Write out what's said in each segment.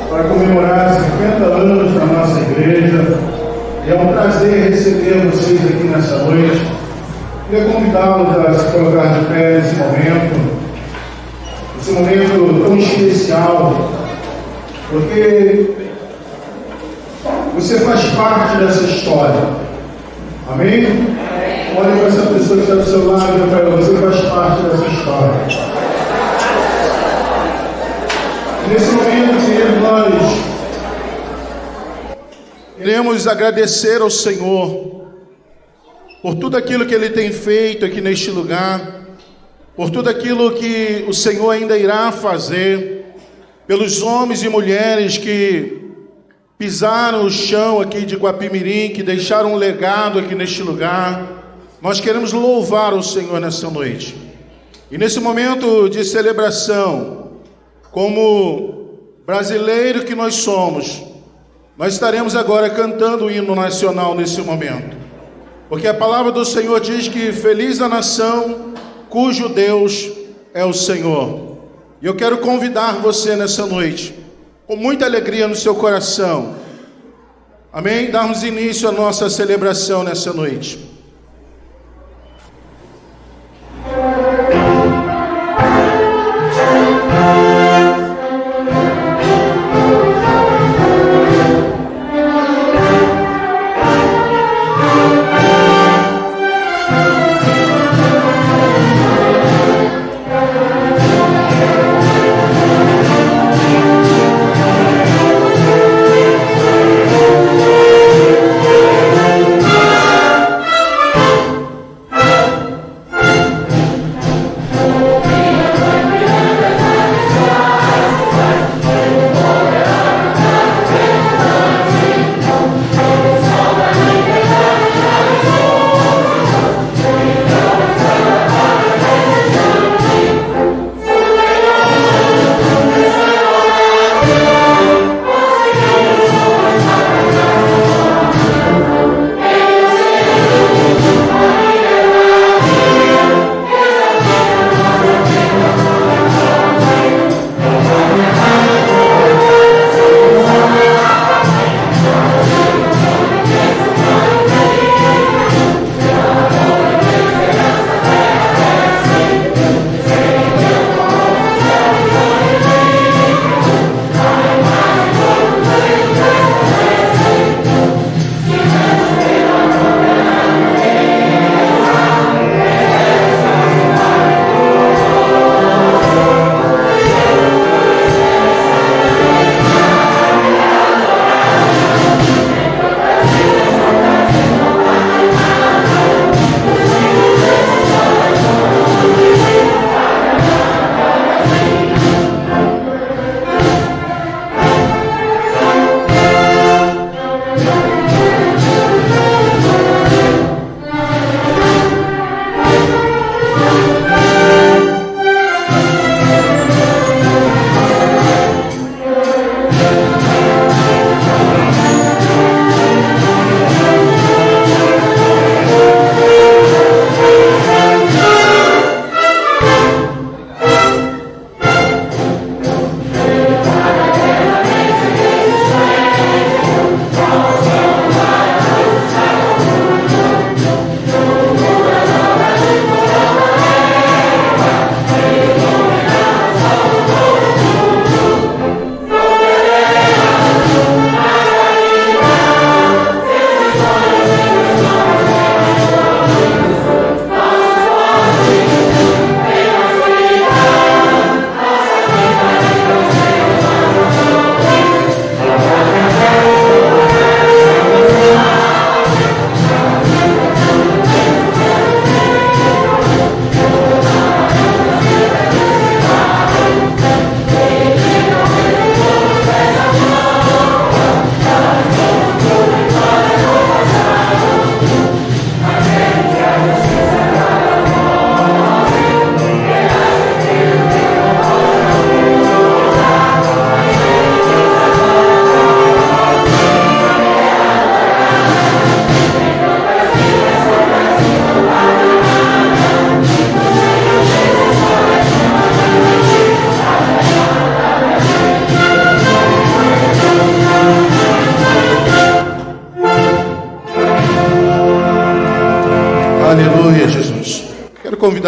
para comemorar 50 anos da nossa igreja. E é um prazer receber vocês aqui nessa noite. Queria convidá-los a se colocar de pé nesse momento tão especial, porque você faz parte dessa história. Amém? Olha para essa pessoa que está do seu lado e fala: você faz parte dessa história. Nesse momento, querido, nós queremos agradecer ao Senhor por tudo aquilo que Ele tem feito aqui neste lugar, por tudo aquilo que o Senhor ainda irá fazer, pelos homens e mulheres que pisaram o chão aqui de Guapimirim, que deixaram um legado aqui neste lugar. Nós queremos louvar o Senhor nessa noite. E nesse momento de celebração, como brasileiro que nós somos, nós estaremos agora cantando o hino nacional nesse momento. Porque a palavra do Senhor diz que feliz a nação cujo Deus é o Senhor. E eu quero convidar você nessa noite, com muita alegria no seu coração, amém? Darmos início à nossa celebração nessa noite.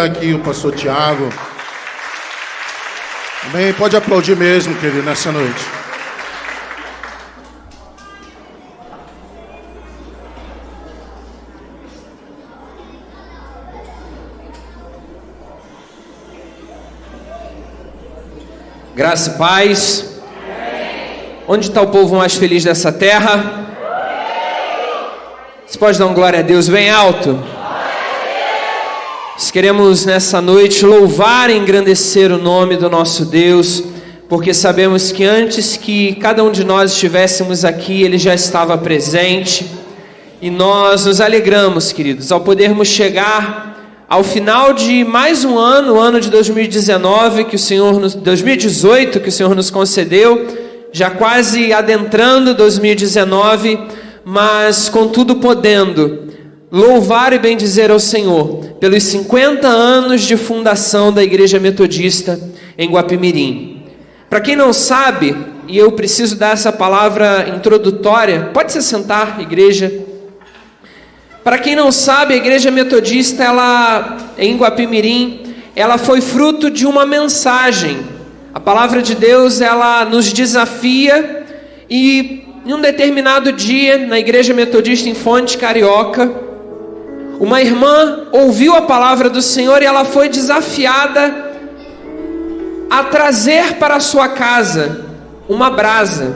ajudar aqui o pastor Tiago. Amém? Pode aplaudir mesmo, querido, nessa noite. Graça e paz. Onde está o povo mais feliz dessa terra? Você pode dar um glória a Deus bem alto? Nós queremos nessa noite louvar e engrandecer o nome do nosso Deus, porque sabemos que antes que cada um de nós estivéssemos aqui, Ele já estava presente. E nós nos alegramos, queridos, ao podermos chegar ao final de mais um ano, o ano de 2019, 2018, que o Senhor nos concedeu, já quase adentrando 2019, mas contudo podendo louvar e bendizer ao Senhor pelos 50 anos de fundação da Igreja Metodista em Guapimirim. Para quem não sabe, e eu preciso dar essa palavra introdutória, pode se sentar, igreja. Para quem não sabe, a Igreja Metodista, em Guapimirim, ela foi fruto de uma mensagem. A palavra de Deus, ela nos desafia, e em um determinado dia, na Igreja Metodista em Fonte Carioca, uma irmã ouviu a palavra do Senhor e ela foi desafiada a trazer para a sua casa uma brasa.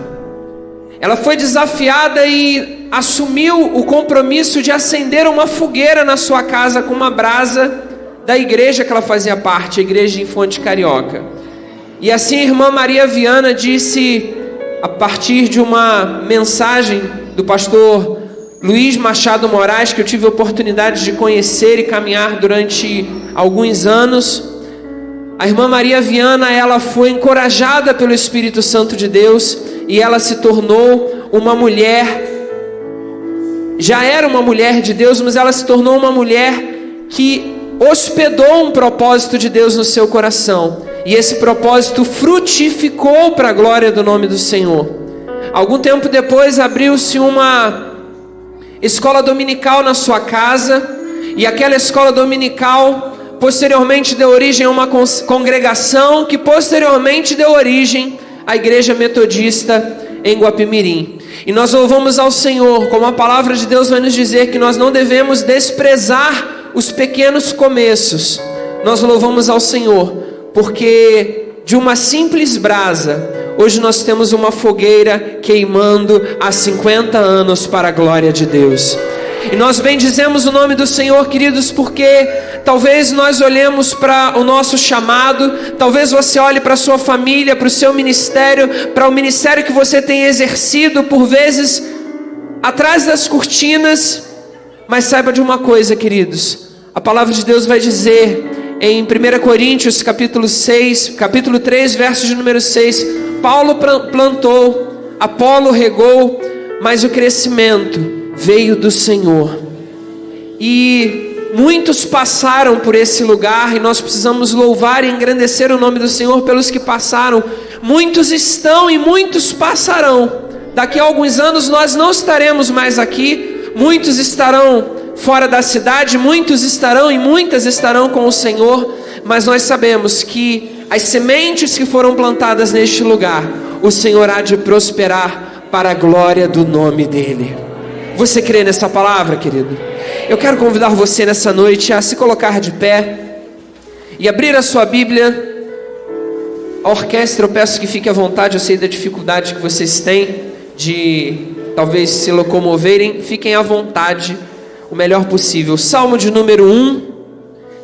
Ela foi desafiada e assumiu o compromisso de acender uma fogueira na sua casa com uma brasa da igreja que ela fazia parte, a igreja em Fonte Carioca. E assim a irmã Maria Viana disse, a partir de uma mensagem do pastor Luiz Machado Moraes, que eu tive a oportunidade de conhecer e caminhar durante alguns anos, a irmã Maria Viana, ela foi encorajada pelo Espírito Santo de Deus e ela se tornou uma mulher, já era uma mulher de Deus, mas ela se tornou uma mulher que hospedou um propósito de Deus no seu coração, e esse propósito frutificou para a glória do nome do Senhor. Algum tempo depois abriu-se uma escola dominical na sua casa, e aquela escola dominical posteriormente deu origem a uma congregação, que posteriormente deu origem à Igreja Metodista em Guapimirim. E nós louvamos ao Senhor, como a palavra de Deus vai nos dizer, que nós não devemos desprezar os pequenos começos. Nós louvamos ao Senhor, porque de uma simples brasa, hoje nós temos uma fogueira queimando há 50 anos para a glória de Deus. E nós bendizemos o nome do Senhor, queridos, porque talvez nós olhemos para o nosso chamado, talvez você olhe para a sua família, para o seu ministério, para o ministério que você tem exercido, por vezes, atrás das cortinas, mas saiba de uma coisa, queridos, a palavra de Deus vai dizer em 1 Coríntios capítulo 3, verso de número 6, Paulo plantou, Apolo regou, mas o crescimento veio do Senhor. E muitos passaram por esse lugar, e nós precisamos louvar e engrandecer o nome do Senhor pelos que passaram. Muitos estão e muitos passarão. Daqui a alguns anos nós não estaremos mais aqui, muitos estarão fora da cidade, muitos estarão e muitas estarão com o Senhor, mas nós sabemos que as sementes que foram plantadas neste lugar, o Senhor há de prosperar para a glória do nome dEle. Você crê nessa palavra, querido? Eu quero convidar você nessa noite a se colocar de pé e abrir a sua Bíblia. A orquestra, eu peço que fique à vontade, eu sei da dificuldade que vocês têm de talvez se locomoverem, fiquem à vontade, o melhor possível. Salmo de número 1,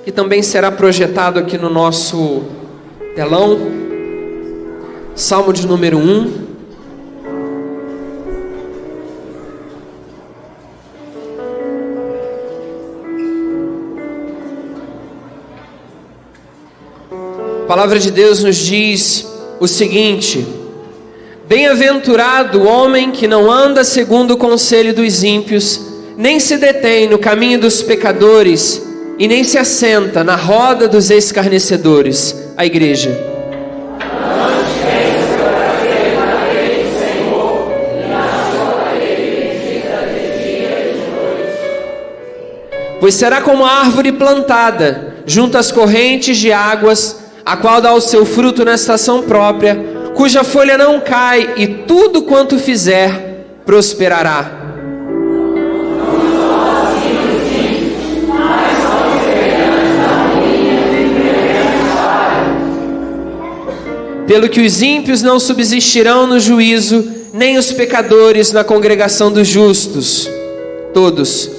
que também será projetado aqui no nosso telão. Salmo de número 1. A palavra de Deus nos diz o seguinte: bem-aventurado o homem que não anda segundo o conselho dos ímpios, nem se detém no caminho dos pecadores, e nem se assenta na roda dos escarnecedores. A igreja. Pois será como a árvore plantada junto às correntes de águas, a qual dá o seu fruto na estação própria, cuja folha não cai, e tudo quanto fizer prosperará. Pelo que os ímpios não subsistirão no juízo, nem os pecadores na congregação dos justos. Todos.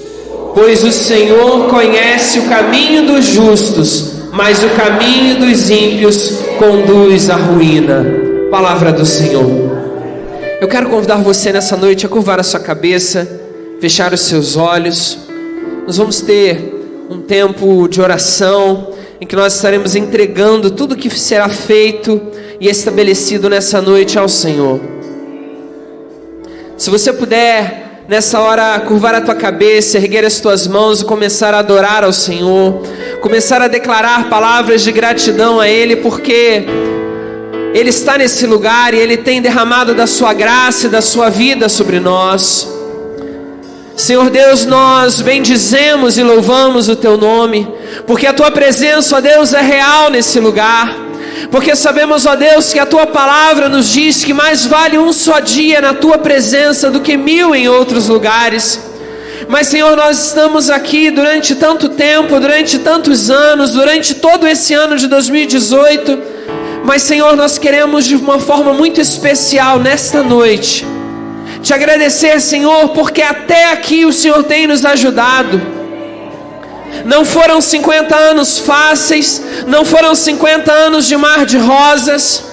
Pois o Senhor conhece o caminho dos justos, mas o caminho dos ímpios conduz à ruína. Palavra do Senhor. Eu quero convidar você nessa noite a curvar a sua cabeça, fechar os seus olhos. Nós vamos ter um tempo de oração, em que nós estaremos entregando tudo que será feito e estabelecido nessa noite ao Senhor. Se você puder, nessa hora, curvar a tua cabeça, erguer as tuas mãos e começar a adorar ao Senhor, começar a declarar palavras de gratidão a Ele, porque Ele está nesse lugar e Ele tem derramado da sua graça e da sua vida sobre nós. Senhor Deus, nós bendizemos e louvamos o Teu nome, porque a Tua presença, ó Deus, é real nesse lugar, porque sabemos, ó Deus, que a Tua palavra nos diz que mais vale um só dia na Tua presença do que 1000 em outros lugares. Mas Senhor, nós estamos aqui durante tanto tempo, durante tantos anos, durante todo esse ano de 2018, mas Senhor, nós queremos de uma forma muito especial nesta noite te agradecer, Senhor, porque até aqui o Senhor tem nos ajudado. Não foram 50 anos fáceis, não foram 50 anos de mar de rosas.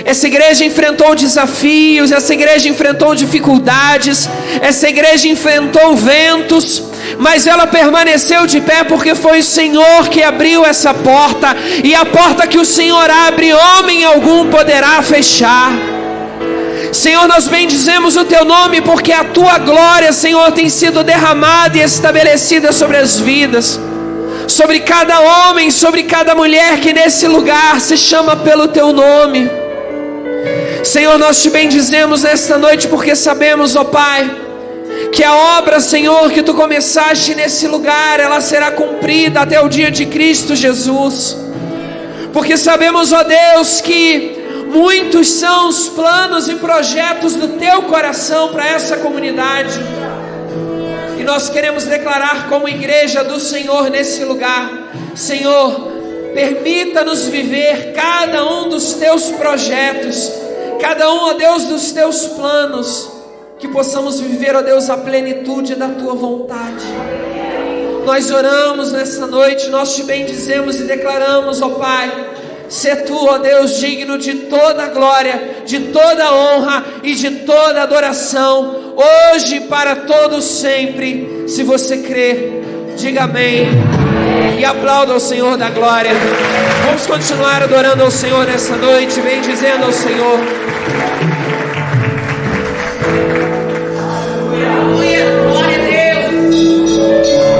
Essa igreja enfrentou desafios, essa igreja enfrentou dificuldades, essa igreja enfrentou ventos, mas ela permaneceu de pé porque foi o Senhor que abriu essa porta, e a porta que o Senhor abre, homem algum poderá fechar. Senhor, nós bendizemos o Teu nome, porque a Tua glória, Senhor, tem sido derramada e estabelecida sobre as vidas, sobre cada homem, sobre cada mulher que nesse lugar se chama pelo Teu nome. Senhor, nós Te bendizemos nesta noite, porque sabemos, ó Pai, que a obra, Senhor, que Tu começaste nesse lugar, ela será cumprida até o dia de Cristo Jesus, porque sabemos, ó Deus, que muitos são os planos e projetos do Teu coração para essa comunidade, e nós queremos declarar como igreja do Senhor nesse lugar: Senhor, permita-nos viver cada um dos Teus projetos, cada um, ó Deus, dos Teus planos, que possamos viver, ó Deus, a plenitude da Tua vontade. Nós oramos nessa noite, nós Te bendizemos e declaramos, ó Pai, sê Tu, ó Deus, digno de toda a glória, de toda a honra e de toda a adoração, hoje e para todos sempre. Se você crê, diga amém e aplauda ao Senhor da glória. Vamos continuar adorando ao Senhor nessa noite, bendizendo ao Senhor. Aleluia, glória a Deus. Aleluia.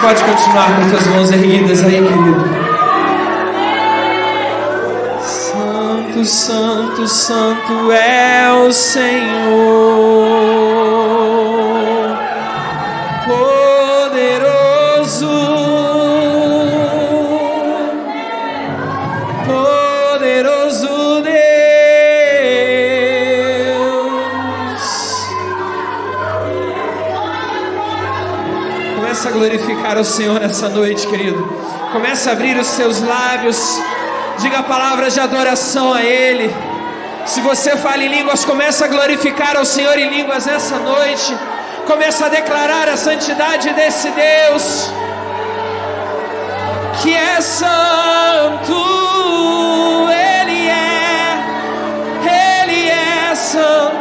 pode continuar com suas mãos erguidas aí, querido. Santo, santo, santo é o Senhor, poderoso, poderoso Deus. Começa a glorificar o Senhor nessa noite, querido. Começa a abrir os seus lábios. Diga palavras de adoração a Ele. Se você fala em línguas, começa a glorificar ao Senhor em línguas nessa noite. Começa a declarar a santidade desse Deus, que é santo. Ele é santo.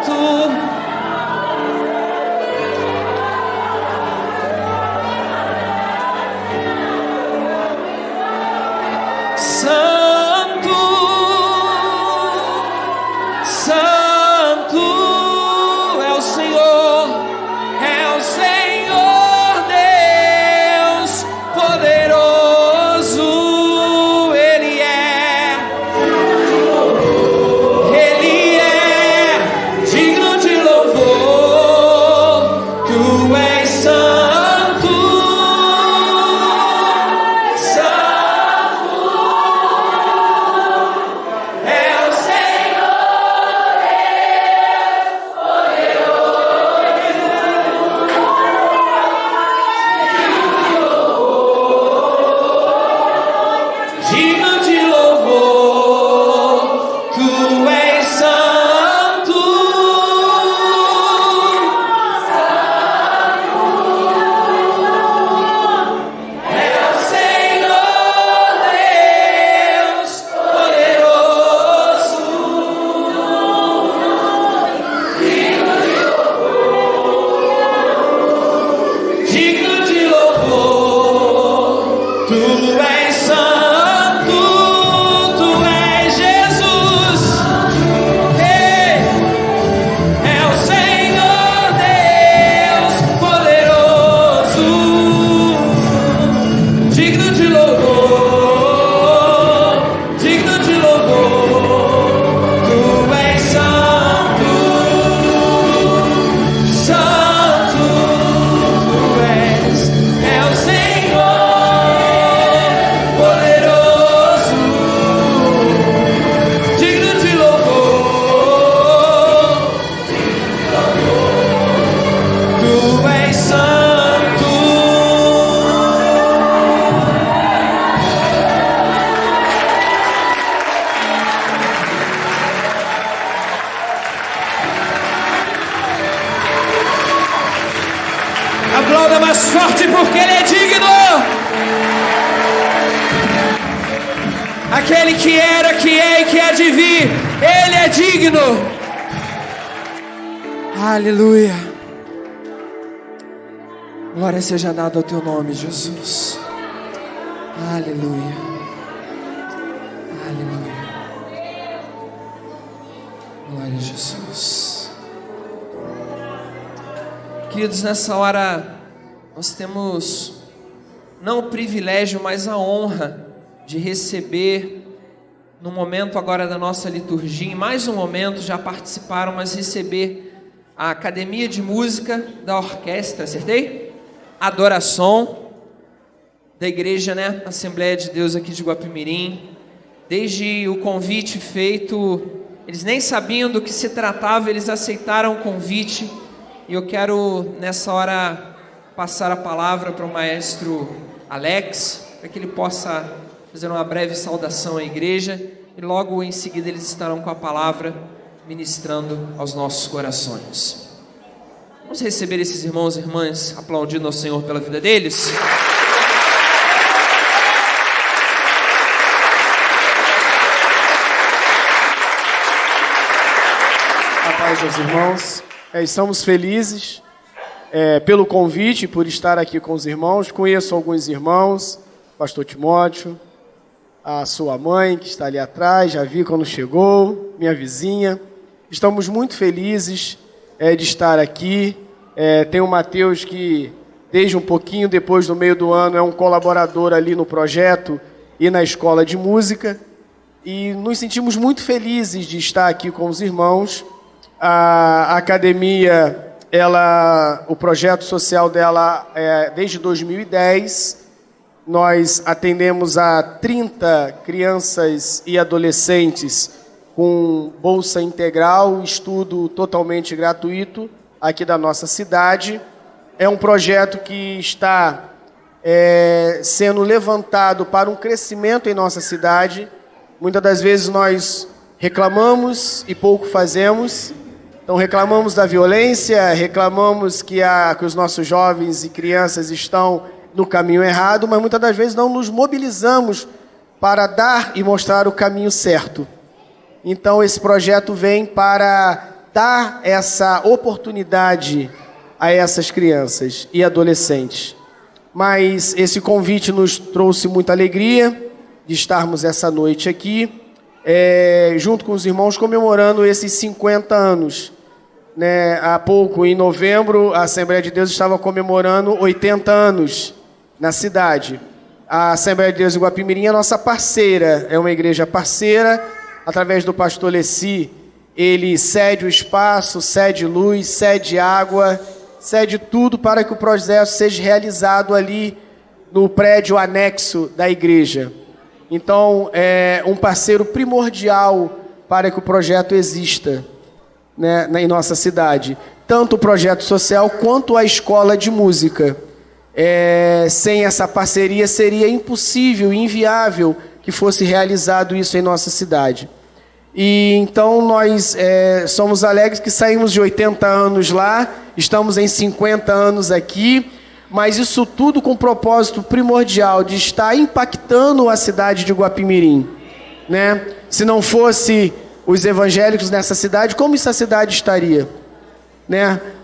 Aplauda mais forte porque Ele é digno. Aquele que era, que é e que há de vir, Ele é digno. Aleluia. Glória seja dada ao Teu nome, Jesus. Aleluia. Aleluia. Glória a Jesus. Queridos, nessa hora nós temos não o privilégio, mas a honra de receber, no momento agora da nossa liturgia, em mais um momento já participaram, mas receber a Academia de Música da Orquestra, acertei? Adoração da igreja, né? Assembleia de Deus aqui de Guapimirim. Desde o convite feito, eles nem sabiam do que se tratava, eles aceitaram o convite. E eu quero nessa hora passar a palavra para o maestro Alex, para que ele possa fazer uma breve saudação à igreja, e logo em seguida eles estarão com a palavra ministrando aos nossos corações. Vamos receber esses irmãos e irmãs aplaudindo ao Senhor pela vida deles. A paz aos irmãos. Estamos felizes pelo convite, por estar aqui com os irmãos. Conheço alguns irmãos, pastor Timóteo, a sua mãe que está ali atrás, já vi quando chegou, minha vizinha. Estamos muito felizes de estar aqui. Tem o Mateus que desde um pouquinho depois do meio do ano, é um colaborador ali no projeto e na escola de música. E nos sentimos muito felizes de estar aqui com os irmãos. A academia, o projeto social dela é desde 2010. Nós atendemos a 30 crianças e adolescentes com bolsa integral, estudo totalmente gratuito aqui da nossa cidade. É um projeto que está sendo levantado para um crescimento em nossa cidade. Muitas das vezes nós reclamamos e pouco fazemos. Então reclamamos da violência, reclamamos que os nossos jovens e crianças estão no caminho errado, mas muitas das vezes não nos mobilizamos para dar e mostrar o caminho certo. Então esse projeto vem para dar essa oportunidade a essas crianças e adolescentes. Mas esse convite nos trouxe muita alegria de estarmos essa noite aqui, junto com os irmãos, comemorando esses 50 anos. Há pouco, em novembro, a Assembleia de Deus estava comemorando 80 anos na cidade. A Assembleia de Deus em Guapimirim é nossa parceira, é uma igreja parceira. Através do pastor Leci, ele cede o espaço, cede luz, cede água, cede tudo para que o projeto seja realizado ali no prédio anexo da igreja. Então, é um parceiro primordial para que o projeto exista, em nossa cidade. Tanto o projeto social quanto a escola de música. Sem essa parceria seria impossível, inviável que fosse realizado isso em nossa cidade. E então nós somos alegres que saímos de 80 anos lá, estamos em 50 anos aqui, mas isso tudo com o propósito primordial de estar impactando a cidade de Guapimirim. Se não fosse os evangélicos nessa cidade, como essa cidade estaria?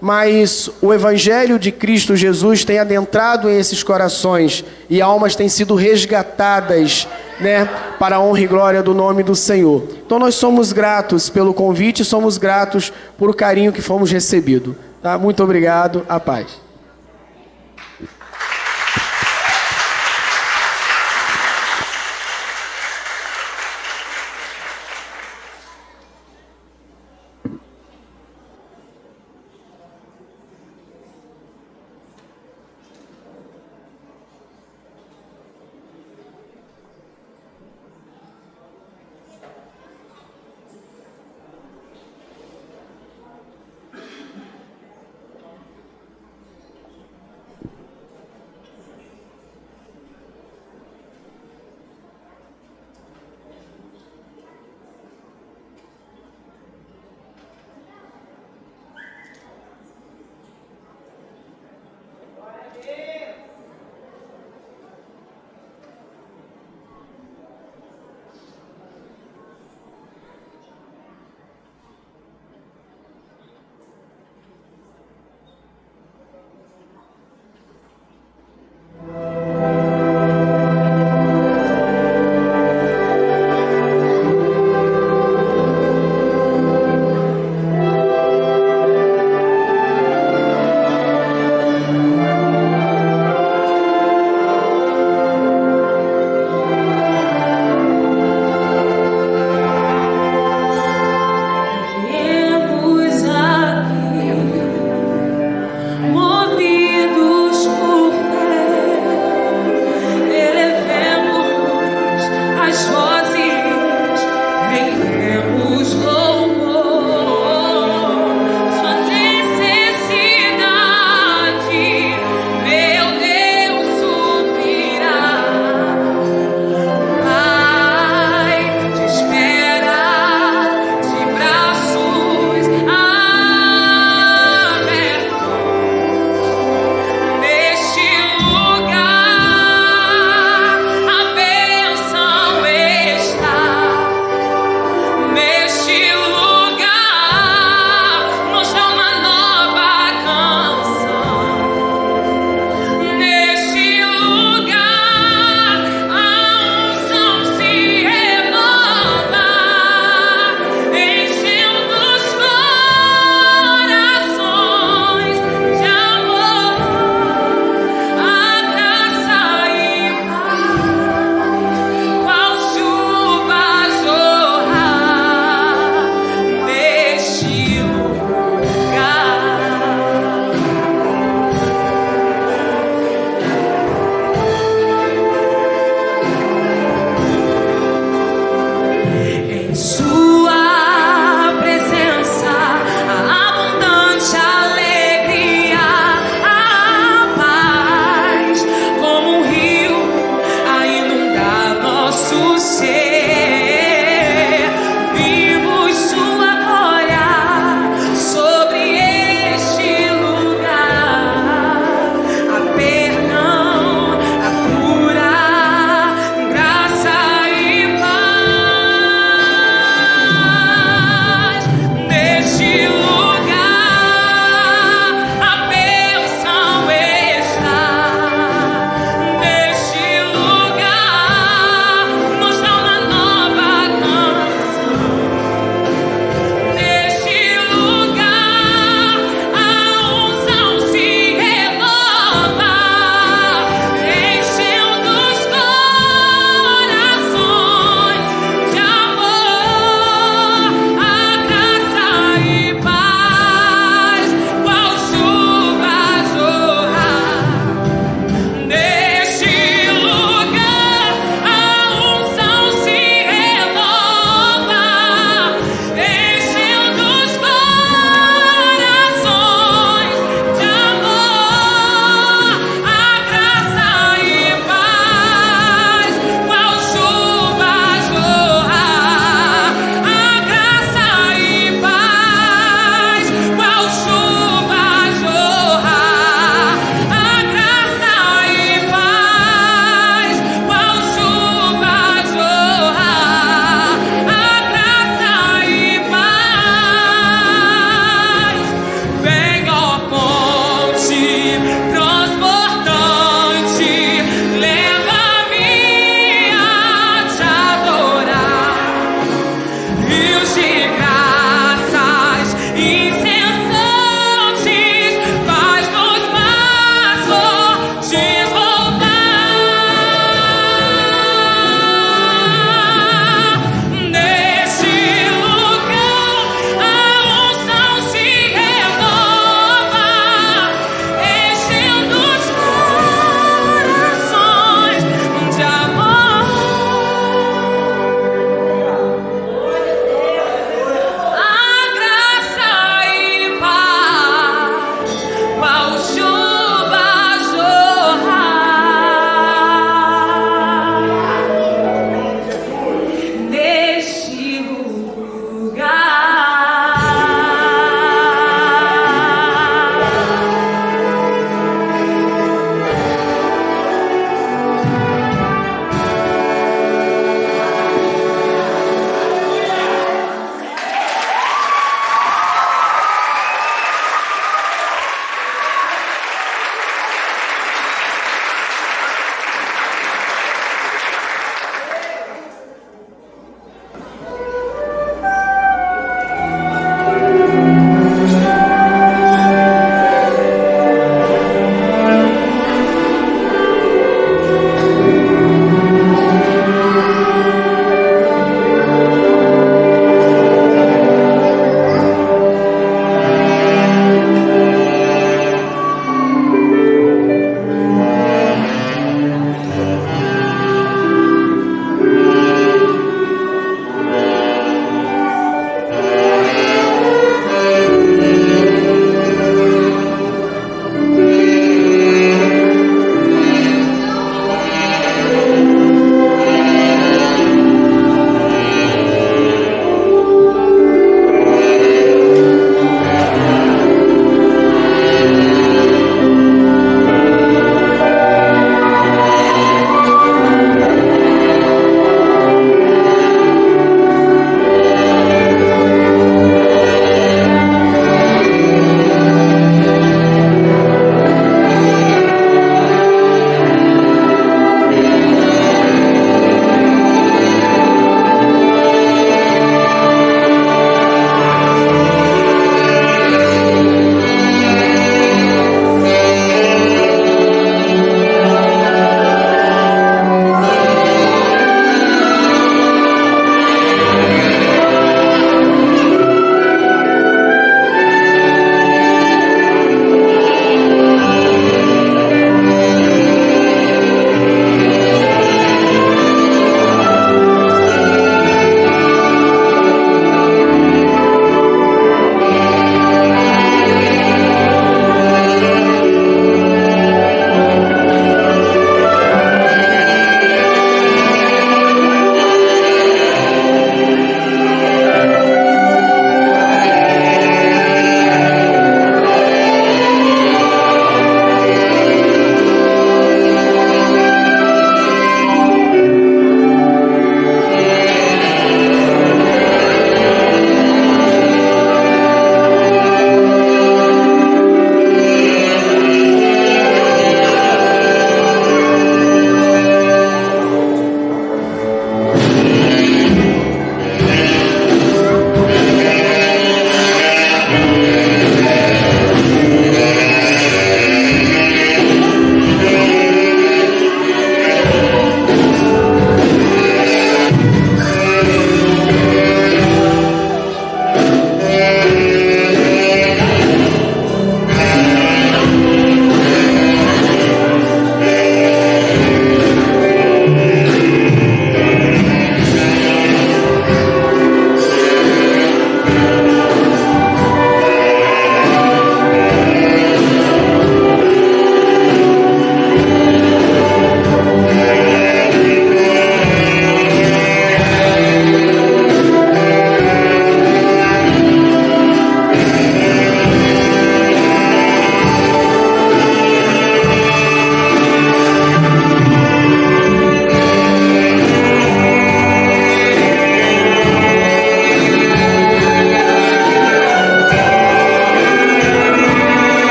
Mas o Evangelho de Cristo Jesus tem adentrado em esses corações e almas têm sido resgatadas, para a honra e glória do nome do Senhor. Então nós somos gratos pelo convite, somos gratos por o carinho que fomos recebidos. Tá? Muito obrigado, a paz.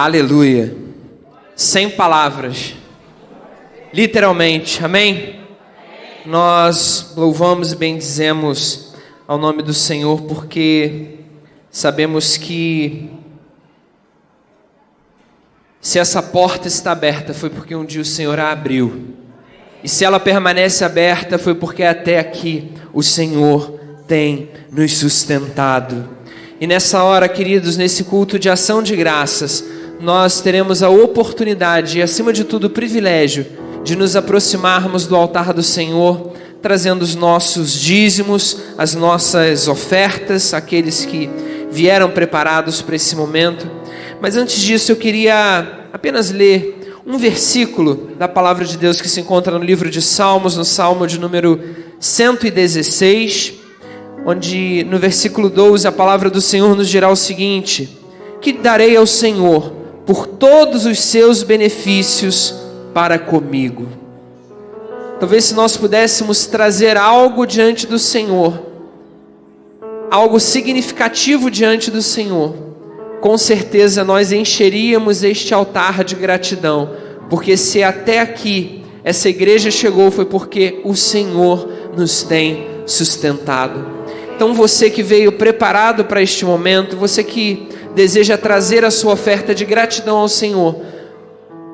Aleluia. Sem palavras. Literalmente. Amém? Nós louvamos e bendizemos ao nome do Senhor porque sabemos que se essa porta está aberta foi porque um dia o Senhor a abriu. E se ela permanece aberta foi porque até aqui o Senhor tem nos sustentado. E nessa hora, queridos, nesse culto de ação de graças, nós teremos a oportunidade e, acima de tudo, o privilégio de nos aproximarmos do altar do Senhor, trazendo os nossos dízimos, as nossas ofertas, aqueles que vieram preparados para esse momento. Mas antes disso, eu queria apenas ler um versículo da palavra de Deus que se encontra no livro de Salmos, no Salmo de número 116, onde no versículo 12 a palavra do Senhor nos dirá o seguinte: que darei ao Senhor por todos os seus benefícios para comigo. Talvez se nós pudéssemos trazer algo diante do Senhor, algo significativo diante do Senhor, com certeza nós encheríamos este altar de gratidão, porque se até aqui essa igreja chegou foi porque o Senhor nos tem sustentado. Então você que veio preparado para este momento, você que deseja trazer a sua oferta de gratidão ao Senhor,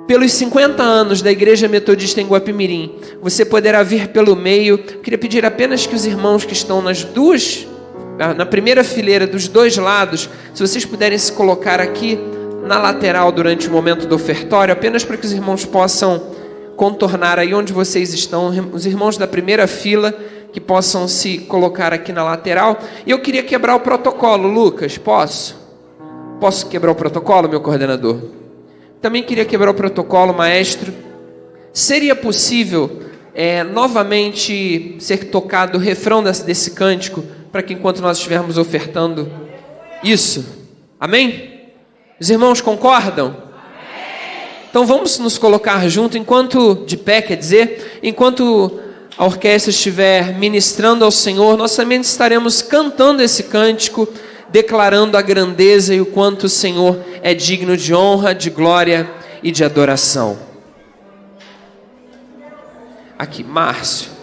pelos 50 anos da Igreja Metodista em Guapimirim, você poderá vir pelo meio. Eu queria pedir apenas que os irmãos que estão na primeira fileira dos dois lados, se vocês puderem se colocar aqui na lateral durante o momento do ofertório, apenas para que os irmãos possam contornar aí onde vocês estão, os irmãos da primeira fila que possam se colocar aqui na lateral. E eu queria quebrar o protocolo, Lucas, posso? Posso quebrar o protocolo, meu coordenador? Também queria quebrar o protocolo, maestro. Seria possível novamente ser tocado o refrão desse cântico, para que enquanto nós estivermos ofertando isso? Amém? Os irmãos concordam? Amém. Então vamos nos colocar junto, de pé, quer dizer, enquanto a orquestra estiver ministrando ao Senhor, nós também estaremos cantando esse cântico, declarando a grandeza e o quanto o Senhor é digno de honra, de glória e de adoração. Aqui, Márcio.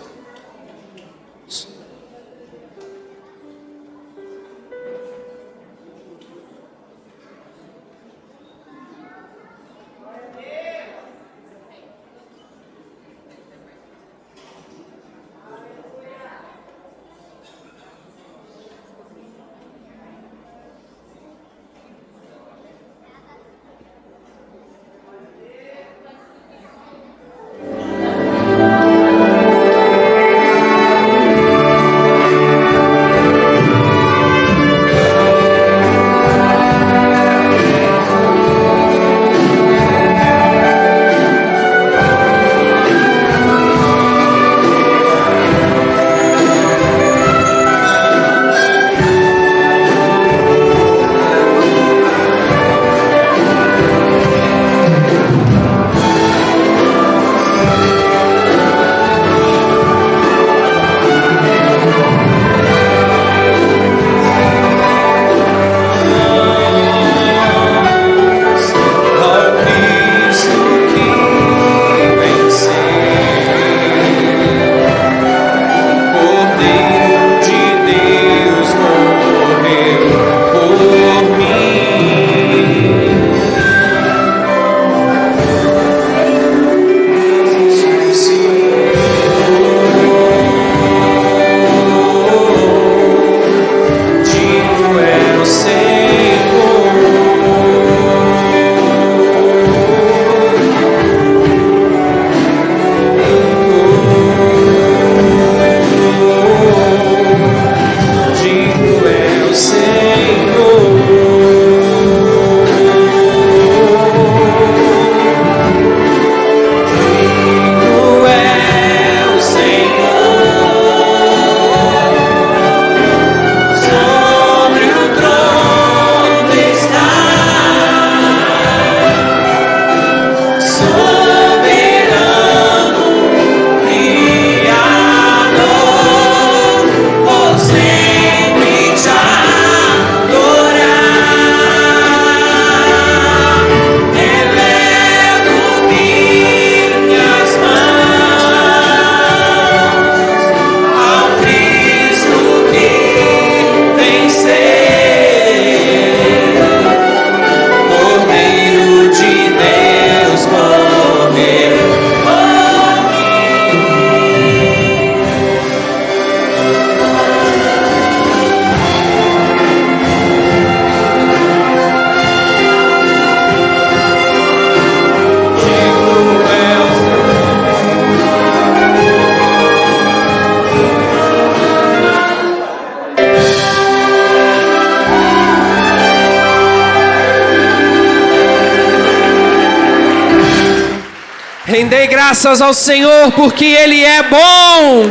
Rendei graças ao Senhor, porque Ele é bom.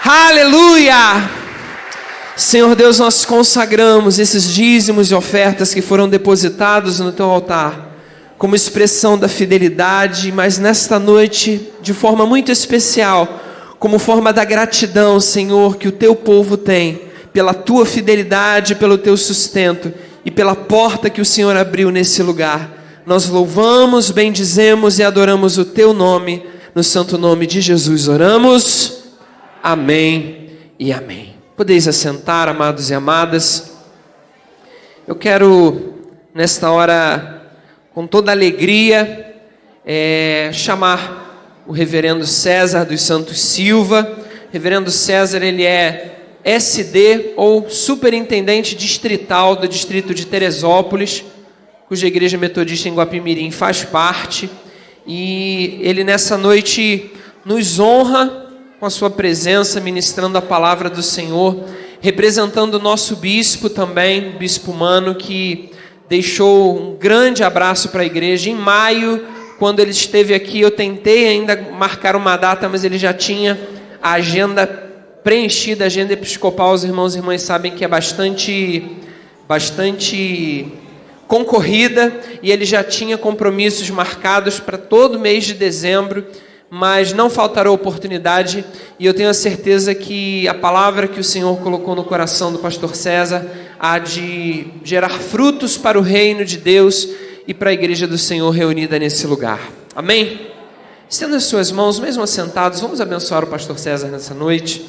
Aleluia! Senhor Deus, nós consagramos esses dízimos e ofertas que foram depositados no Teu altar, como expressão da fidelidade, mas nesta noite, de forma muito especial, como forma da gratidão, Senhor, que o Teu povo tem, pela Tua fidelidade, pelo Teu sustento, e pela porta que o Senhor abriu nesse lugar. Nós louvamos, bendizemos e adoramos o Teu nome, no santo nome de Jesus oramos, amém e amém. Podeis assentar, amados e amadas. Eu quero, nesta hora, com toda alegria, chamar o reverendo César dos Santos Silva. Reverendo César, ele é SD, ou superintendente distrital do distrito de Teresópolis, cuja igreja metodista em Guapimirim faz parte, e ele nessa noite nos honra com a sua presença, ministrando a palavra do Senhor, representando o nosso bispo também, bispo Mano, que deixou um grande abraço para a igreja. Em maio, quando ele esteve aqui, eu tentei ainda marcar uma data, mas ele já tinha a agenda preenchida, a agenda episcopal. Os irmãos e irmãs sabem que é bastante concorrida, e ele já tinha compromissos marcados para todo mês de dezembro, mas não faltará oportunidade, e eu tenho a certeza que a palavra que o Senhor colocou no coração do pastor César há de gerar frutos para o reino de Deus e para a igreja do Senhor reunida nesse lugar. Amém? Estenda as suas mãos, mesmo assentados, vamos abençoar o pastor César nessa noite.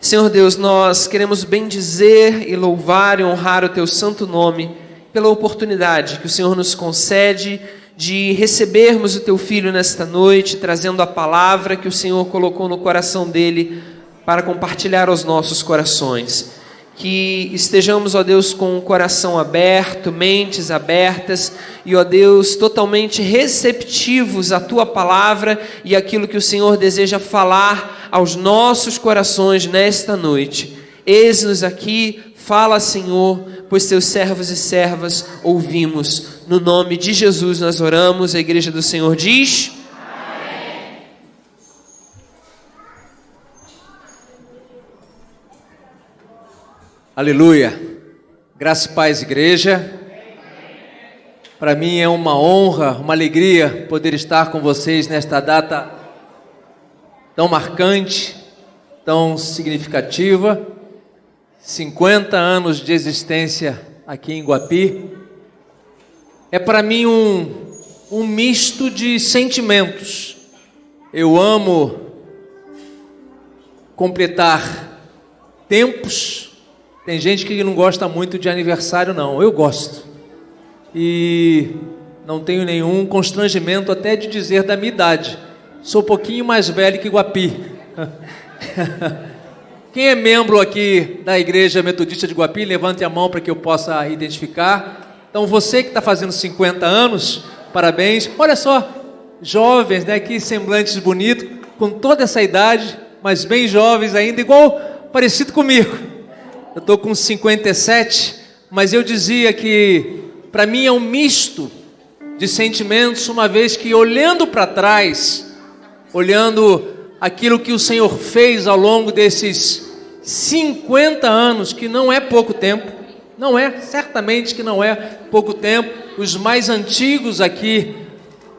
Senhor Deus, nós queremos bendizer e louvar e honrar o Teu santo nome pela oportunidade que o Senhor nos concede de recebermos o Teu Filho nesta noite, trazendo a palavra que o Senhor colocou no coração dele para compartilhar aos nossos corações. Que estejamos, ó Deus, com o coração aberto, mentes abertas e, ó Deus, totalmente receptivos à Tua palavra e aquilo que o Senhor deseja falar aos nossos corações nesta noite. Eis-nos aqui, fala, Senhor, pois Teus servos e servas ouvimos. No nome de Jesus nós oramos. A igreja do Senhor diz: amém. Aleluia. Graça e paz, igreja. Para mim é uma honra, uma alegria poder estar com vocês nesta data tão marcante, tão significativa. 50 anos de existência aqui em Guapi. É para mim um misto de sentimentos. Eu amo completar tempos. Tem gente que não gosta muito de aniversário, não. Eu gosto. E não tenho nenhum constrangimento até de dizer da minha idade. Sou um pouquinho mais velho que Guapi. Quem é membro aqui da Igreja Metodista de Guapi, levante a mão para que eu possa identificar. Então você que está fazendo 50 anos, parabéns. Olha só, jovens, né? Que semblantes bonitos, com toda essa idade, mas bem jovens ainda, igual, parecido comigo. Eu estou com 57, mas eu dizia que para mim é um misto de sentimentos, uma vez que olhando para trás, olhando aquilo que o Senhor fez ao longo desses 50 anos, que não é pouco tempo, não é, certamente que não é pouco tempo. Os mais antigos aqui,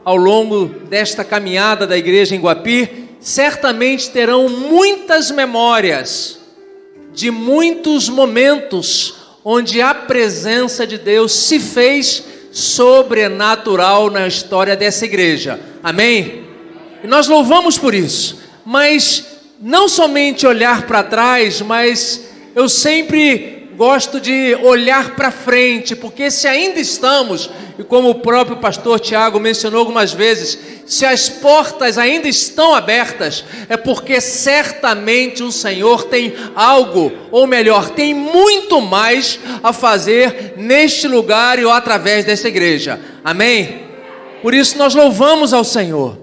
ao longo desta caminhada da igreja em Guapi, certamente terão muitas memórias de muitos momentos onde a presença de Deus se fez sobrenatural na história dessa igreja. Amém? E nós louvamos por isso. Mas não somente olhar para trás, mas eu sempre gosto de olhar para frente, porque se ainda estamos, e como o próprio pastor Tiago mencionou algumas vezes, se as portas ainda estão abertas, é porque certamente o Senhor tem algo, ou melhor, tem muito mais a fazer neste lugar e através dessa igreja. Amém? Por isso nós louvamos ao Senhor.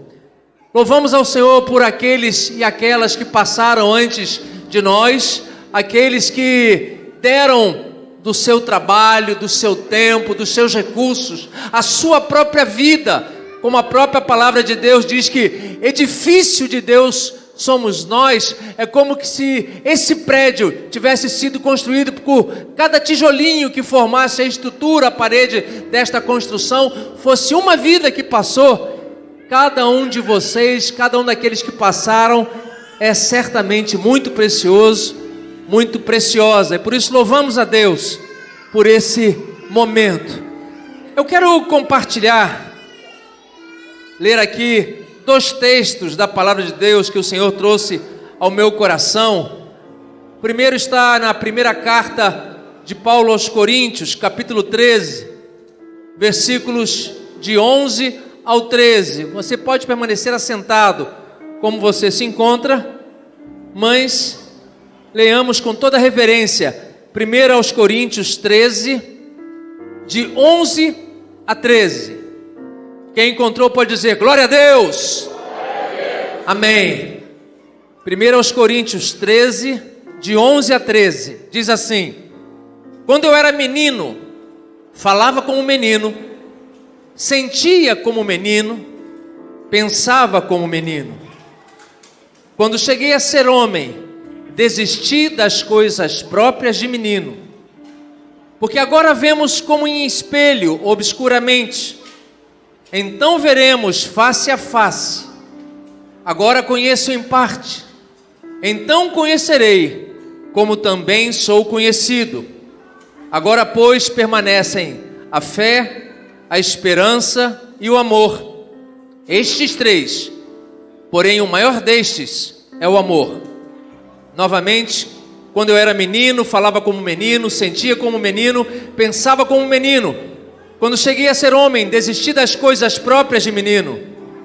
Louvamos ao Senhor por aqueles e aquelas que passaram antes de nós, aqueles que deram do seu trabalho, do seu tempo, dos seus recursos, a sua própria vida, como a própria palavra de Deus diz que edifício de Deus somos nós, é como que se esse prédio tivesse sido construído por cada tijolinho que formasse a estrutura, a parede desta construção, fosse uma vida que passou. Cada um de vocês, cada um daqueles que passaram, é certamente muito precioso, muito preciosa. E por isso louvamos a Deus por esse momento. Eu quero compartilhar, ler aqui 2 textos da palavra de Deus que o Senhor trouxe ao meu coração. O primeiro está na primeira carta de Paulo aos Coríntios, capítulo 13, versículos de 11 ao 13. Você pode permanecer assentado como você se encontra, mas leamos com toda reverência. 1 aos Coríntios 13, de 11 a 13. Quem encontrou pode dizer glória a Deus. Glória a Deus. Amém. 1 aos Coríntios 13, de 11 a 13. Diz assim: quando eu era menino, falava como menino, sentia como menino, pensava como menino. Quando cheguei a ser homem, desisti das coisas próprias de menino, porque agora vemos como em espelho, obscuramente, então veremos face a face. Agora conheço em parte, então conhecerei, como também sou conhecido. Agora, pois, permanecem a fé, a esperança e o amor. Estes 3, porém o maior destes é o amor. Novamente, quando eu era menino, falava como menino, sentia como menino, pensava como menino. Quando cheguei a ser homem, desisti das coisas próprias de menino,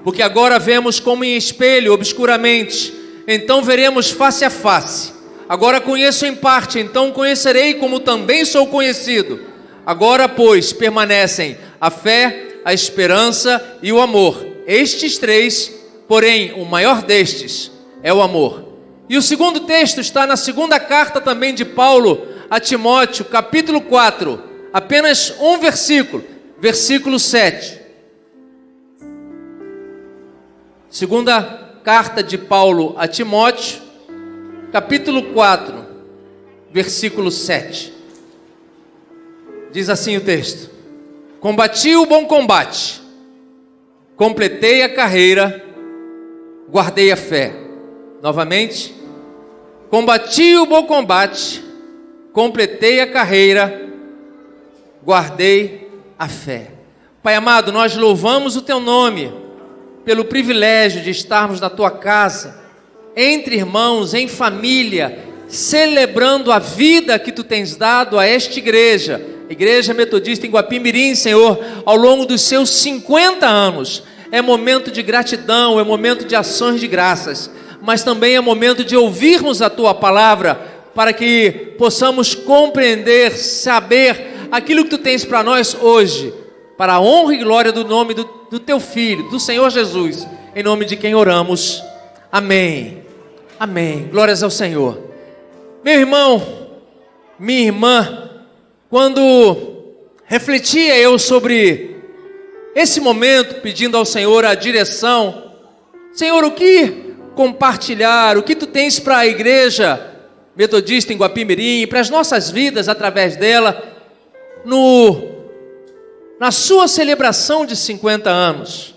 porque agora vemos como em espelho, obscuramente, então veremos face a face. Agora conheço em parte, então conhecerei como também sou conhecido. Agora, pois, permanecem a fé, a esperança e o amor. Estes 3, porém o maior destes é o amor. E o segundo texto está na segunda carta também de Paulo a Timóteo, capítulo 4, apenas um versículo, versículo 7. Segunda carta de Paulo a Timóteo, capítulo 4, versículo 7. Diz assim o texto: combati o bom combate, completei a carreira, guardei a fé. Novamente, combati o bom combate, completei a carreira, guardei a fé. Pai amado, nós louvamos o Teu nome pelo privilégio de estarmos na Tua casa, entre irmãos, em família, celebrando a vida que Tu tens dado a esta igreja, Igreja Metodista em Guapimirim, Senhor, ao longo dos seus 50 anos. É momento de gratidão, é momento de ações de graças, mas também é momento de ouvirmos a Tua palavra, para que possamos compreender, saber aquilo que Tu tens para nós hoje, para a honra e glória do nome do Teu Filho, do Senhor Jesus, em nome de quem oramos. Amém. Amém. Glórias ao Senhor. Meu irmão, minha irmã, quando refletia eu sobre esse momento, pedindo ao Senhor a direção, Senhor, o que compartilhar, o que Tu tens para a Igreja Metodista em Guapimirim, para as nossas vidas através dela, na sua celebração de 50 anos.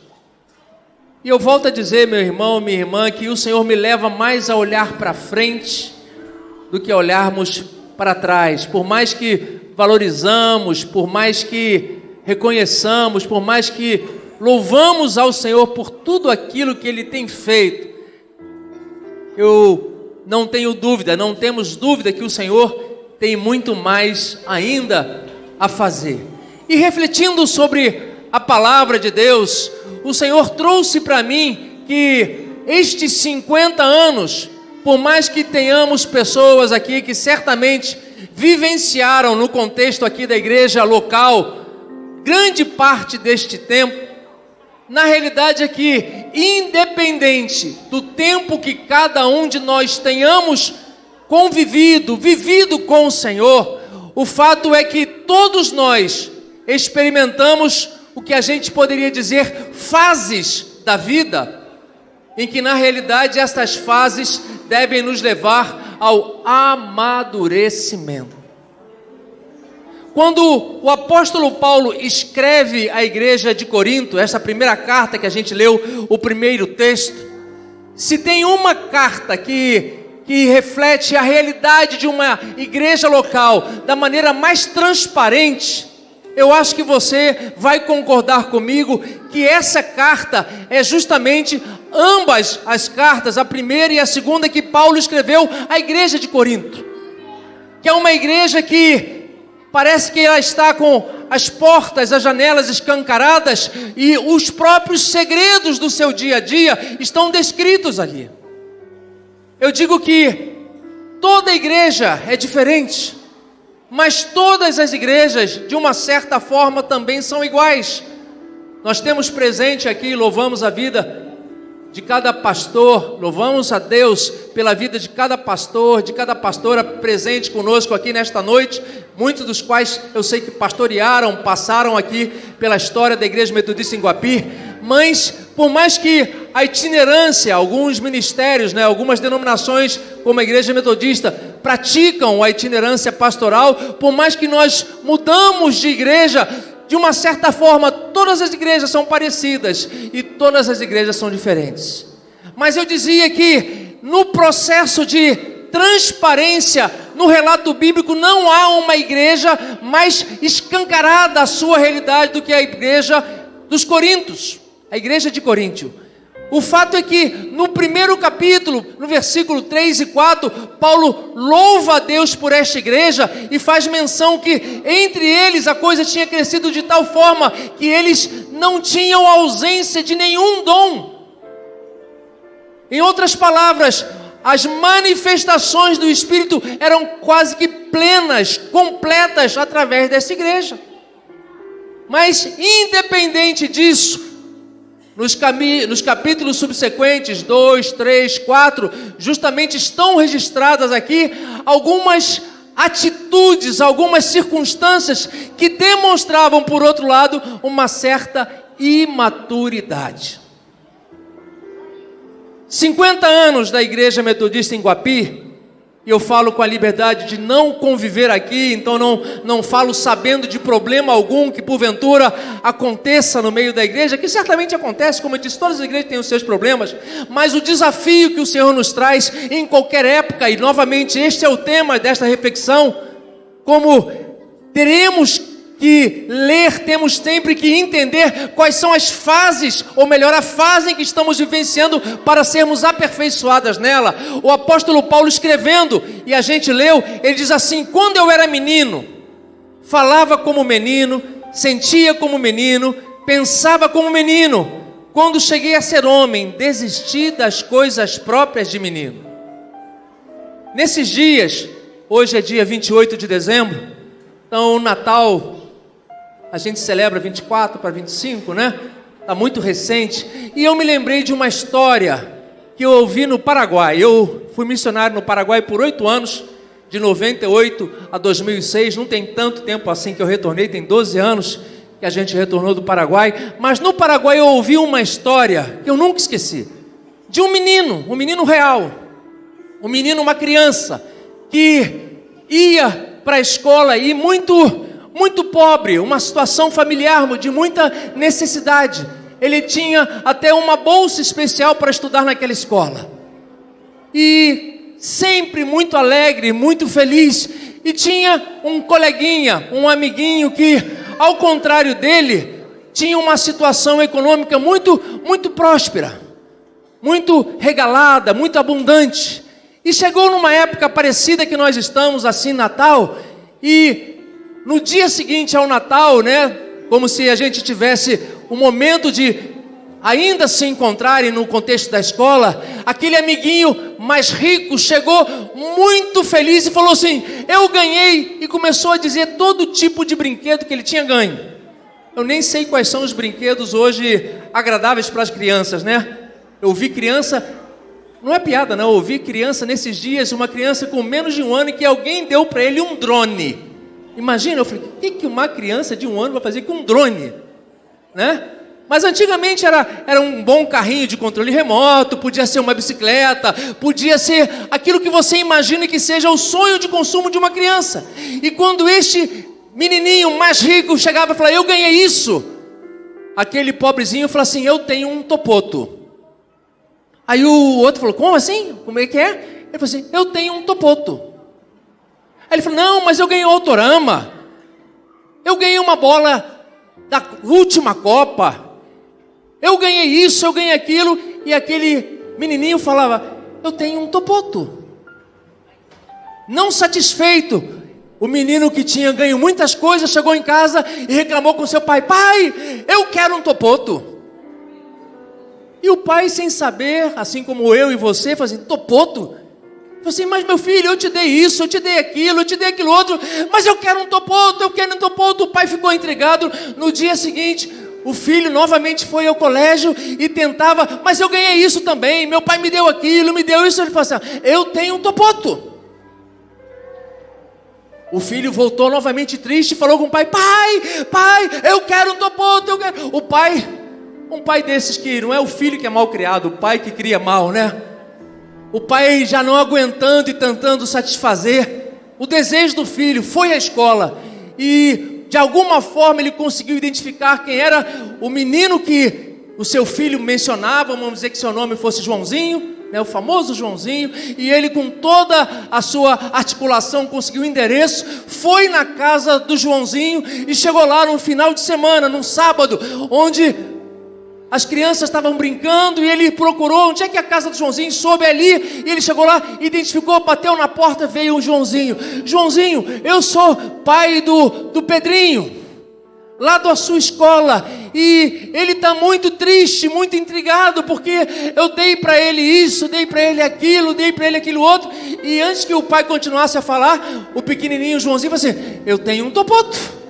E eu volto a dizer, meu irmão, minha irmã, que o Senhor me leva mais a olhar para frente do que a olharmos para trás. Por mais que valorizamos, por mais que reconheçamos, por mais que louvamos ao Senhor por tudo aquilo que Ele tem feito, eu não tenho dúvida, não temos dúvida que o Senhor tem muito mais ainda a fazer. E refletindo sobre a palavra de Deus, o Senhor trouxe para mim que estes 50 anos, por mais que tenhamos pessoas aqui que certamente vivenciaram no contexto aqui da igreja local, grande parte deste tempo, na realidade é que, independente do tempo que cada um de nós tenhamos vivido com o Senhor, o fato é que todos nós experimentamos o que a gente poderia dizer fases da vida, em que na realidade essas fases devem nos levar ao amadurecimento. Quando o apóstolo Paulo escreve à igreja de Corinto, essa primeira carta que a gente leu, o primeiro texto, se tem uma carta que reflete a realidade de uma igreja local da maneira mais transparente, eu acho que você vai concordar comigo que essa carta é justamente ambas as cartas, a primeira e a segunda, que Paulo escreveu à igreja de Corinto, que é uma igreja que parece que ela está com as portas, as janelas escancaradas, e os próprios segredos do seu dia a dia estão descritos ali. Eu digo que toda igreja é diferente, mas todas as igrejas, de uma certa forma, também são iguais. Nós temos presente aqui, louvamos a vida de cada pastor, louvamos a Deus pela vida de cada pastor, de cada pastora presente conosco aqui nesta noite, muitos dos quais eu sei que pastorearam, passaram aqui pela história da Igreja Metodista em Guapi, mas por mais que a itinerância, alguns ministérios, algumas denominações como a Igreja Metodista praticam a itinerância pastoral, por mais que nós mudamos de igreja, de uma certa forma, todas as igrejas são parecidas e todas as igrejas são diferentes. Mas eu dizia que no processo de transparência, no relato bíblico, não há uma igreja mais escancarada a sua realidade do que a igreja dos Coríntios, a igreja de Coríntio. O fato é que no primeiro capítulo, no versículo 3 e 4, Paulo louva a Deus por esta igreja e faz menção que entre eles a coisa tinha crescido de tal forma que eles não tinham ausência de nenhum dom. Em outras palavras, as manifestações do Espírito eram quase que plenas, completas através dessa igreja. Mas independente disso, nos capítulos subsequentes, 2, 3, 4, justamente estão registradas aqui algumas atitudes, algumas circunstâncias que demonstravam, por outro lado, uma certa imaturidade. 50 anos da Igreja Metodista em Guapi, e eu falo com a liberdade de não conviver aqui, então não falo sabendo de problema algum que porventura aconteça no meio da igreja, que certamente acontece, como eu disse, todas as igrejas têm os seus problemas, mas o desafio que o Senhor nos traz em qualquer época, e novamente este é o tema desta reflexão, como teremos que ler, temos sempre que entender quais são as fases, ou melhor, a fase em que estamos vivenciando para sermos aperfeiçoadas nela. O apóstolo Paulo escrevendo, e a gente leu, ele diz assim: quando eu era menino, falava como menino, sentia como menino, pensava como menino. Quando cheguei a ser homem, desisti das coisas próprias de menino. Nesses dias, hoje é dia 28 de dezembro, então o Natal a gente celebra 24 para 25, Está muito recente. E eu me lembrei de uma história que eu ouvi no Paraguai. Eu fui missionário no Paraguai por 8 anos, de 98 a 2006. Não tem tanto tempo assim que eu retornei, tem 12 anos que a gente retornou do Paraguai. Mas no Paraguai eu ouvi uma história que eu nunca esqueci. De um menino real. Um menino, uma criança, que ia para a escola e muito pobre, uma situação familiar de muita necessidade. Ele tinha até uma bolsa especial para estudar naquela escola. E sempre muito alegre, muito feliz. E tinha um coleguinha, um amiguinho que, ao contrário dele, tinha uma situação econômica muito próspera, muito regalada, muito abundante. E chegou numa época parecida que nós estamos, assim, Natal, e no dia seguinte ao Natal, como se a gente tivesse um momento de ainda se encontrarem no contexto da escola, aquele amiguinho mais rico chegou muito feliz e falou assim: eu ganhei, e começou a dizer todo tipo de brinquedo que ele tinha ganho. Eu nem sei quais são os brinquedos hoje agradáveis para as crianças, Eu vi criança, não é piada não, eu vi criança nesses dias, uma criança com menos de 1 ano, e que alguém deu para ele um drone. Imagina, eu falei, o que uma criança de 1 ano vai fazer com um drone? né? Mas antigamente era um bom carrinho de controle remoto, podia ser uma bicicleta, podia ser aquilo que você imagina que seja o sonho de consumo de uma criança. E quando este menininho mais rico chegava e falava, eu ganhei isso, aquele pobrezinho falou assim, eu tenho um topoto. Aí o outro falou, como assim? Como é que é? Ele falou assim, eu tenho um topoto. Aí ele falou, não, mas eu ganhei o Autorama, eu ganhei uma bola da última Copa, eu ganhei isso, eu ganhei aquilo. E aquele menininho falava, eu tenho um topoto. Não satisfeito, o menino que tinha ganho muitas coisas chegou em casa e reclamou com seu pai, pai, eu quero um topoto. E o pai, sem saber, assim como eu e você, falou assim, topoto? Falei assim, mas meu filho, eu te dei isso, eu te dei aquilo outro, mas eu quero um topoto, eu quero um topoto. O pai ficou intrigado. No dia seguinte, o filho novamente foi ao colégio e tentava, mas eu ganhei isso também, meu pai me deu aquilo, me deu isso. Ele falou assim, eu tenho um topoto. O filho voltou novamente triste e falou com o pai, pai, eu quero um topoto, eu quero. O pai, um pai desses que não é o filho que é mal criado, o pai que cria mal, né? O pai já não aguentando e tentando satisfazer o desejo do filho, foi à escola e de alguma forma ele conseguiu identificar quem era o menino que o seu filho mencionava, vamos dizer que seu nome fosse Joãozinho, né, o famoso Joãozinho, e ele com toda a sua articulação conseguiu o endereço, foi na casa do Joãozinho e chegou lá num final de semana, num sábado, onde as crianças estavam brincando e ele procurou, onde é que é a casa do Joãozinho? Soube ali, e ele chegou lá, identificou, bateu na porta, veio o Joãozinho. Joãozinho, eu sou pai do Pedrinho, lá da sua escola, e ele está muito triste, muito intrigado, porque eu dei para ele isso, dei para ele aquilo outro, e antes que o pai continuasse a falar, o pequenininho Joãozinho falou assim, eu tenho um topoto.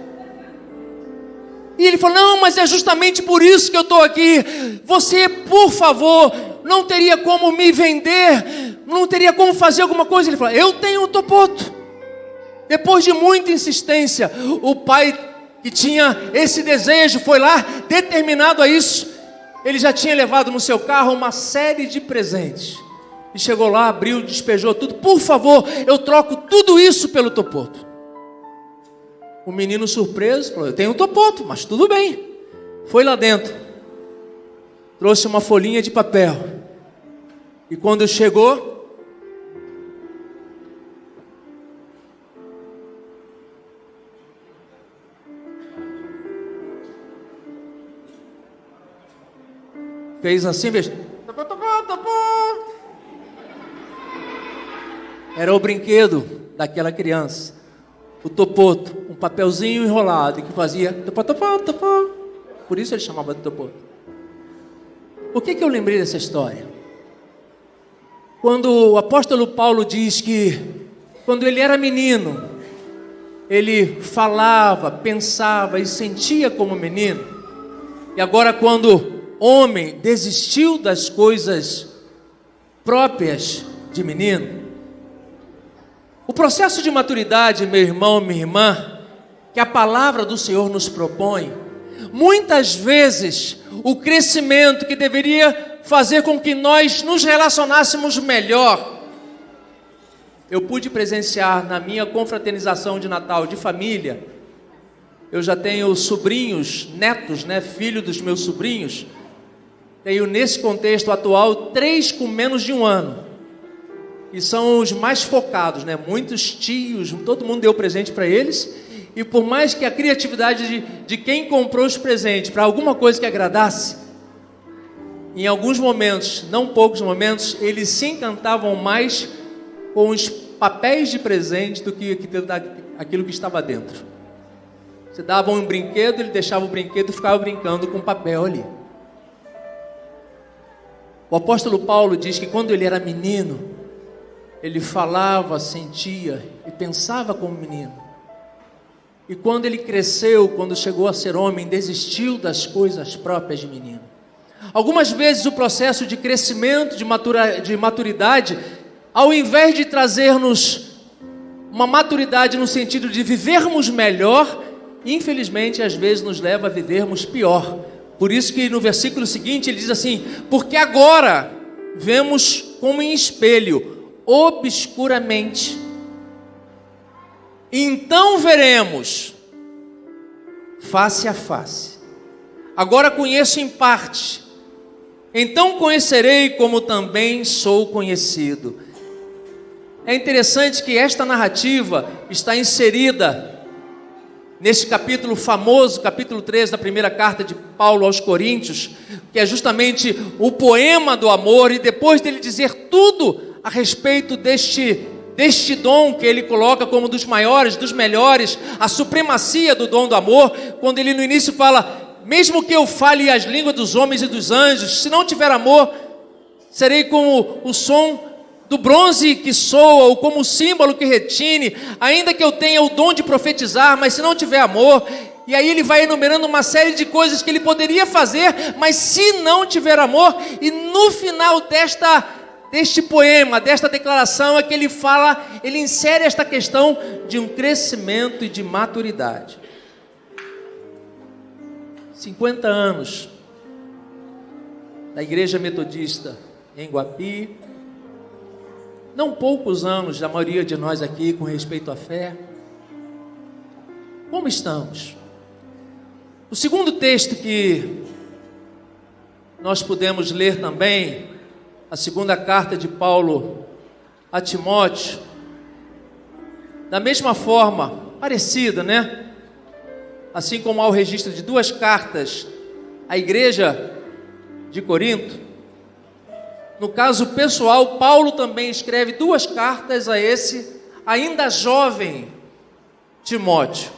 E ele falou, não, mas é justamente por isso que eu estou aqui. Você, por favor, não teria como me vender, não teria como fazer alguma coisa. Ele falou, eu tenho um topoto. Depois de muita insistência, o pai que tinha esse desejo foi lá, determinado a isso. Ele já tinha levado no seu carro uma série de presentes. E chegou lá, abriu, despejou tudo. Por favor, eu troco tudo isso pelo topoto. O menino surpreso falou, eu tenho um topoto, mas tudo bem. Foi lá dentro, trouxe uma folhinha de papel. E quando chegou, fez assim, veja. Era o brinquedo daquela criança. O topoto, um papelzinho enrolado que fazia topó. Por isso ele chamava de topoto. Por que eu lembrei dessa história? Quando o apóstolo Paulo diz que quando ele era menino, ele falava, pensava e sentia como menino, e agora quando homem desistiu das coisas próprias de menino, o processo de maturidade, meu irmão, minha irmã, que a palavra do Senhor nos propõe, muitas vezes o crescimento que deveria fazer com que nós nos relacionássemos melhor. Eu pude presenciar na minha confraternização de Natal de família, eu já tenho sobrinhos, netos, né, filho dos meus sobrinhos, tenho nesse contexto atual 3 com menos de 1 ano. E são os mais focados, né? Muitos tios, todo mundo deu presente para eles. E por mais que a criatividade de quem comprou os presentes para alguma coisa que agradasse, em alguns momentos, não poucos momentos, eles se encantavam mais com os papéis de presente do que aquilo que estava dentro. Você dava um brinquedo, ele deixava o brinquedo e ficava brincando com o papel ali. O apóstolo Paulo diz que quando ele era menino, ele falava, sentia e pensava como menino. E quando ele cresceu, quando chegou a ser homem, desistiu das coisas próprias de menino. Algumas vezes o processo de crescimento, de maturidade, ao invés de trazer-nos uma maturidade no sentido de vivermos melhor, infelizmente às vezes nos leva a vivermos pior, Por isso que no versículo seguinte ele diz assim: porque agora vemos como em espelho, obscuramente, então veremos face a face. Agora conheço em parte, então conhecerei como também sou conhecido. É interessante que esta narrativa está inserida nesse capítulo famoso, capítulo 3 da primeira carta de Paulo aos Coríntios, que é justamente o poema do amor, e depois dele dizer tudo a respeito deste dom que ele coloca como dos maiores, dos melhores, a supremacia do dom do amor, quando ele no início fala: mesmo que eu fale as línguas dos homens e dos anjos, se não tiver amor, serei como o som do bronze que soa, ou como o símbolo que retine, ainda que eu tenha o dom de profetizar, mas se não tiver amor. E aí ele vai enumerando uma série de coisas que ele poderia fazer, mas se não tiver amor, e no final deste poema, desta declaração, é que ele fala, ele insere esta questão de um crescimento e de maturidade. 50 anos da Igreja Metodista em Guapi, não poucos anos da maioria de nós aqui com respeito à fé. Como estamos? O segundo texto que nós podemos ler também, a segunda carta de Paulo a Timóteo, da mesma forma, parecida, né? Assim como há o registro de duas cartas à igreja de Corinto, no caso pessoal, Paulo também escreve duas cartas a esse ainda jovem Timóteo.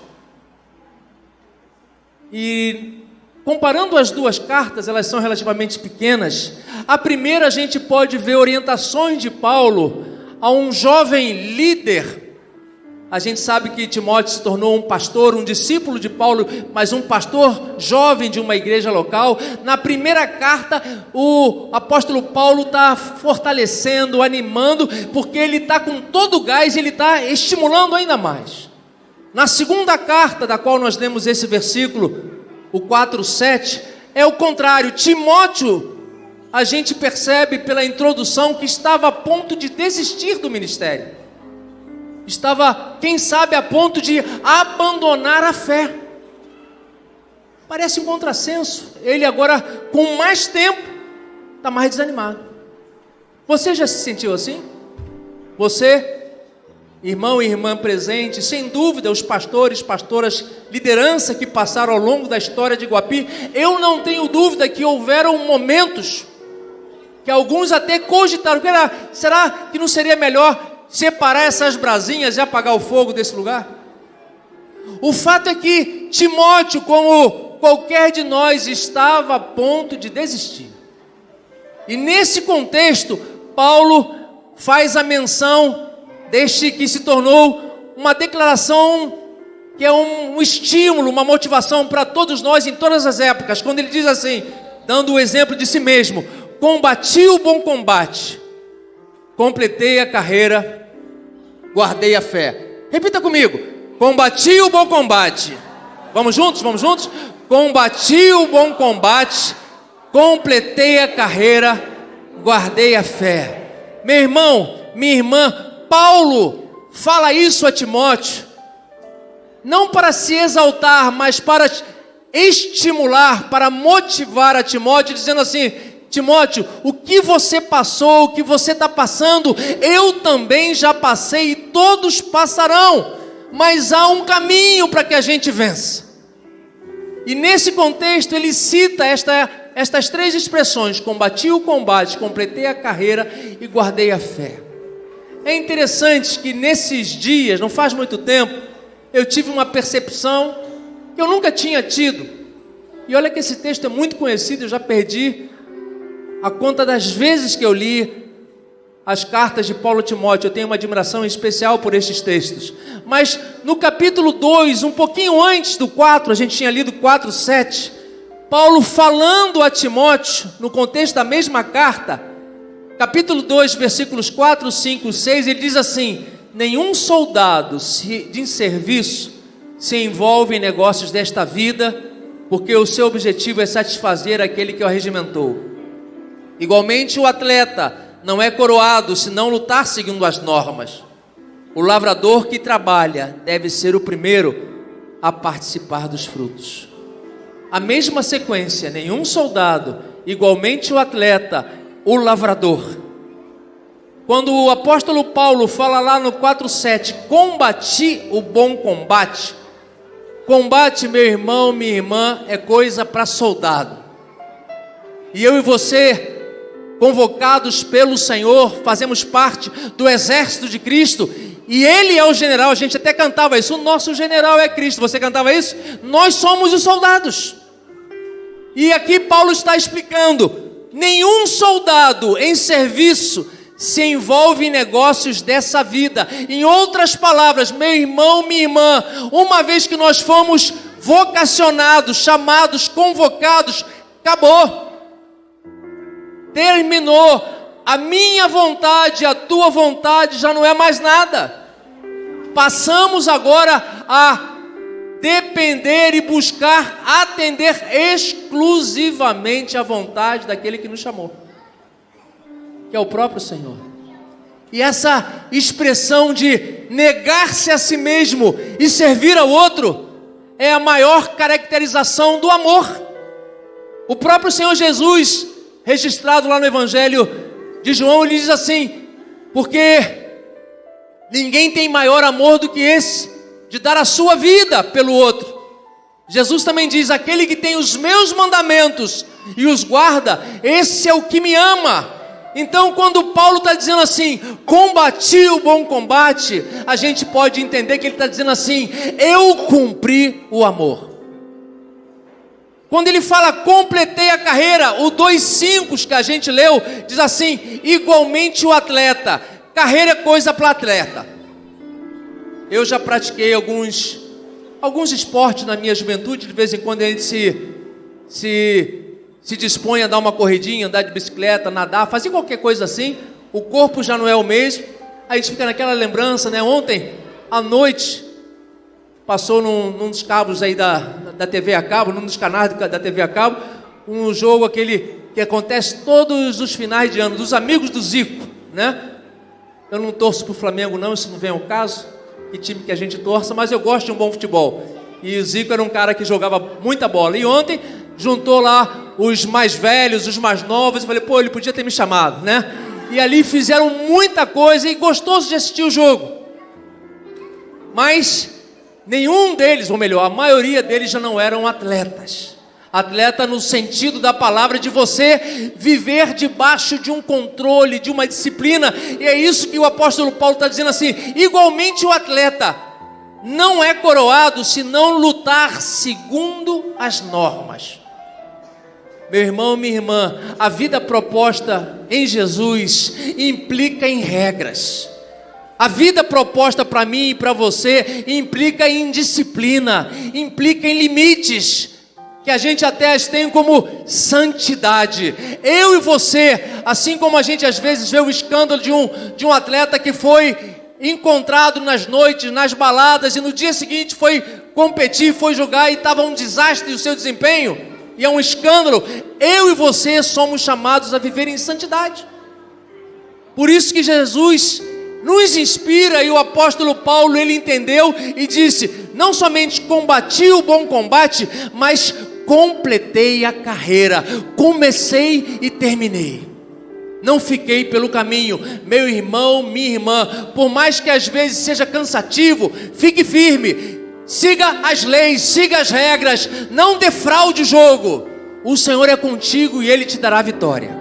E comparando as duas cartas, elas são relativamente pequenas. A primeira, a gente pode ver orientações de Paulo a um jovem líder. A gente sabe que Timóteo se tornou um pastor, um discípulo de Paulo, mas um pastor jovem de uma igreja local. Na primeira carta, o apóstolo Paulo está fortalecendo, animando, porque ele está com todo o gás, ele está estimulando ainda mais. Na segunda carta, da qual nós lemos esse versículo, o 4:7, é o contrário. Timóteo, a gente percebe pela introdução que estava a ponto de desistir do ministério. Estava, quem sabe, a ponto de abandonar a fé. Parece um contrassenso. Ele agora, com mais tempo, está mais desanimado. Você já se sentiu assim? Você, irmão e irmã presente, sem dúvida, os pastores, pastoras, liderança que passaram ao longo da história de Guapi, eu não tenho dúvida que houveram momentos que alguns até cogitaram: será que não seria melhor separar essas brasinhas e apagar o fogo desse lugar? O fato é que Timóteo, como qualquer de nós, estava a ponto de desistir. E nesse contexto, Paulo faz a menção deste que se tornou uma declaração que é um estímulo, uma motivação para todos nós em todas as épocas, quando ele diz assim, dando o exemplo de si mesmo: combati o bom combate, completei a carreira, guardei a fé. Repita comigo: combati o bom combate. Vamos juntos, vamos juntos? Combati o bom combate, completei a carreira, guardei a fé. Meu irmão, minha irmã, Paulo fala isso a Timóteo, não para se exaltar, mas para estimular, para motivar a Timóteo, dizendo assim: Timóteo, o que você passou, o que você está passando, eu também já passei e todos passarão, mas há um caminho para que a gente vença. E nesse contexto ele cita estas três expressões: combati o combate, completei a carreira e guardei a fé. É interessante que nesses dias, não faz muito tempo, eu tive uma percepção que eu nunca tinha tido. E olha que esse texto é muito conhecido, eu já perdi a conta das vezes que eu li as cartas de Paulo a Timóteo. Eu tenho uma admiração especial por estes textos. Mas no capítulo 2, um pouquinho antes do 4, a gente tinha lido 4:7, Paulo falando a Timóteo, no contexto da mesma carta, capítulo 2, versículos 4, 5, 6, ele diz assim: nenhum soldado de serviço se envolve em negócios desta vida, porque o seu objetivo é satisfazer aquele que o arregimentou. Igualmente, o atleta não é coroado se não lutar seguindo as normas. O lavrador que trabalha deve ser o primeiro a participar dos frutos. A mesma sequência, nenhum soldado, igualmente o atleta, o lavrador. Quando o apóstolo Paulo fala lá no 4:7, combati o bom combate. Combate, meu irmão, minha irmã, é coisa para soldado. E eu e você, convocados pelo Senhor, fazemos parte do exército de Cristo, e Ele é o general. A gente até cantava isso, o nosso general é Cristo. Você cantava isso? Nós somos os soldados. E aqui Paulo está explicando: nenhum soldado em serviço se envolve em negócios dessa vida. Em outras palavras, meu irmão, minha irmã, uma vez que nós fomos vocacionados, chamados, convocados, acabou. Terminou. A minha vontade, a tua vontade já não é mais nada. Passamos agora a depender e buscar atender exclusivamente à vontade daquele que nos chamou, que é o próprio Senhor. E essa expressão de negar-se a si mesmo e servir ao outro é a maior caracterização do amor. O próprio Senhor Jesus, registrado lá no Evangelho de João, ele diz assim: porque ninguém tem maior amor do que esse, de dar a sua vida pelo outro. Jesus também diz: aquele que tem os meus mandamentos e os guarda, esse é o que me ama. Então, quando Paulo está dizendo assim, combati o bom combate, a gente pode entender que ele está dizendo assim: eu cumpri o amor. Quando ele fala completei a carreira, o 2:5 que a gente leu, diz assim: igualmente o atleta. Carreira é coisa para atleta. Eu já pratiquei alguns esportes na minha juventude. De vez em quando a gente se dispõe a dar uma corridinha, andar de bicicleta, nadar, fazer qualquer coisa assim. O corpo já não é o mesmo. A gente fica naquela lembrança, né? Ontem à noite passou num dos cabos aí da TV a cabo, num dos canais da TV a cabo, um jogo aquele que acontece todos os finais de ano, dos amigos do Zico, né? Eu não torço pro Flamengo não, isso não vem ao caso, que time que a gente torça, mas eu gosto de um bom futebol. E o Zico era um cara que jogava muita bola. E ontem juntou lá os mais velhos, os mais novos, eu falei, pô, ele podia ter me chamado, né? E ali fizeram muita coisa e gostoso de assistir o jogo. Mas nenhum deles, ou melhor, a maioria deles já não eram atletas. Atleta no sentido da palavra, de você viver debaixo de um controle, de uma disciplina. E é isso que o apóstolo Paulo está dizendo assim: igualmente o atleta não é coroado se não lutar segundo as normas. Meu irmão, minha irmã, a vida proposta em Jesus implica em regras. A vida proposta para mim e para você implica em disciplina, implica em limites, que a gente até as tem como santidade. Eu e você, assim como a gente às vezes vê o escândalo de um atleta que foi encontrado nas noites, nas baladas, e no dia seguinte foi competir, foi jogar e estava um desastre o seu desempenho, e é um escândalo. Eu e você somos chamados a viver em santidade. Por isso que Jesus nos inspira, e o apóstolo Paulo, ele entendeu e disse: não somente combati o bom combate, mas completei a carreira, comecei e terminei. Não fiquei pelo caminho. Meu irmão, minha irmã, por mais que às vezes seja cansativo, fique firme, siga as leis, siga as regras, não defraude o jogo. O Senhor é contigo e Ele te dará vitória.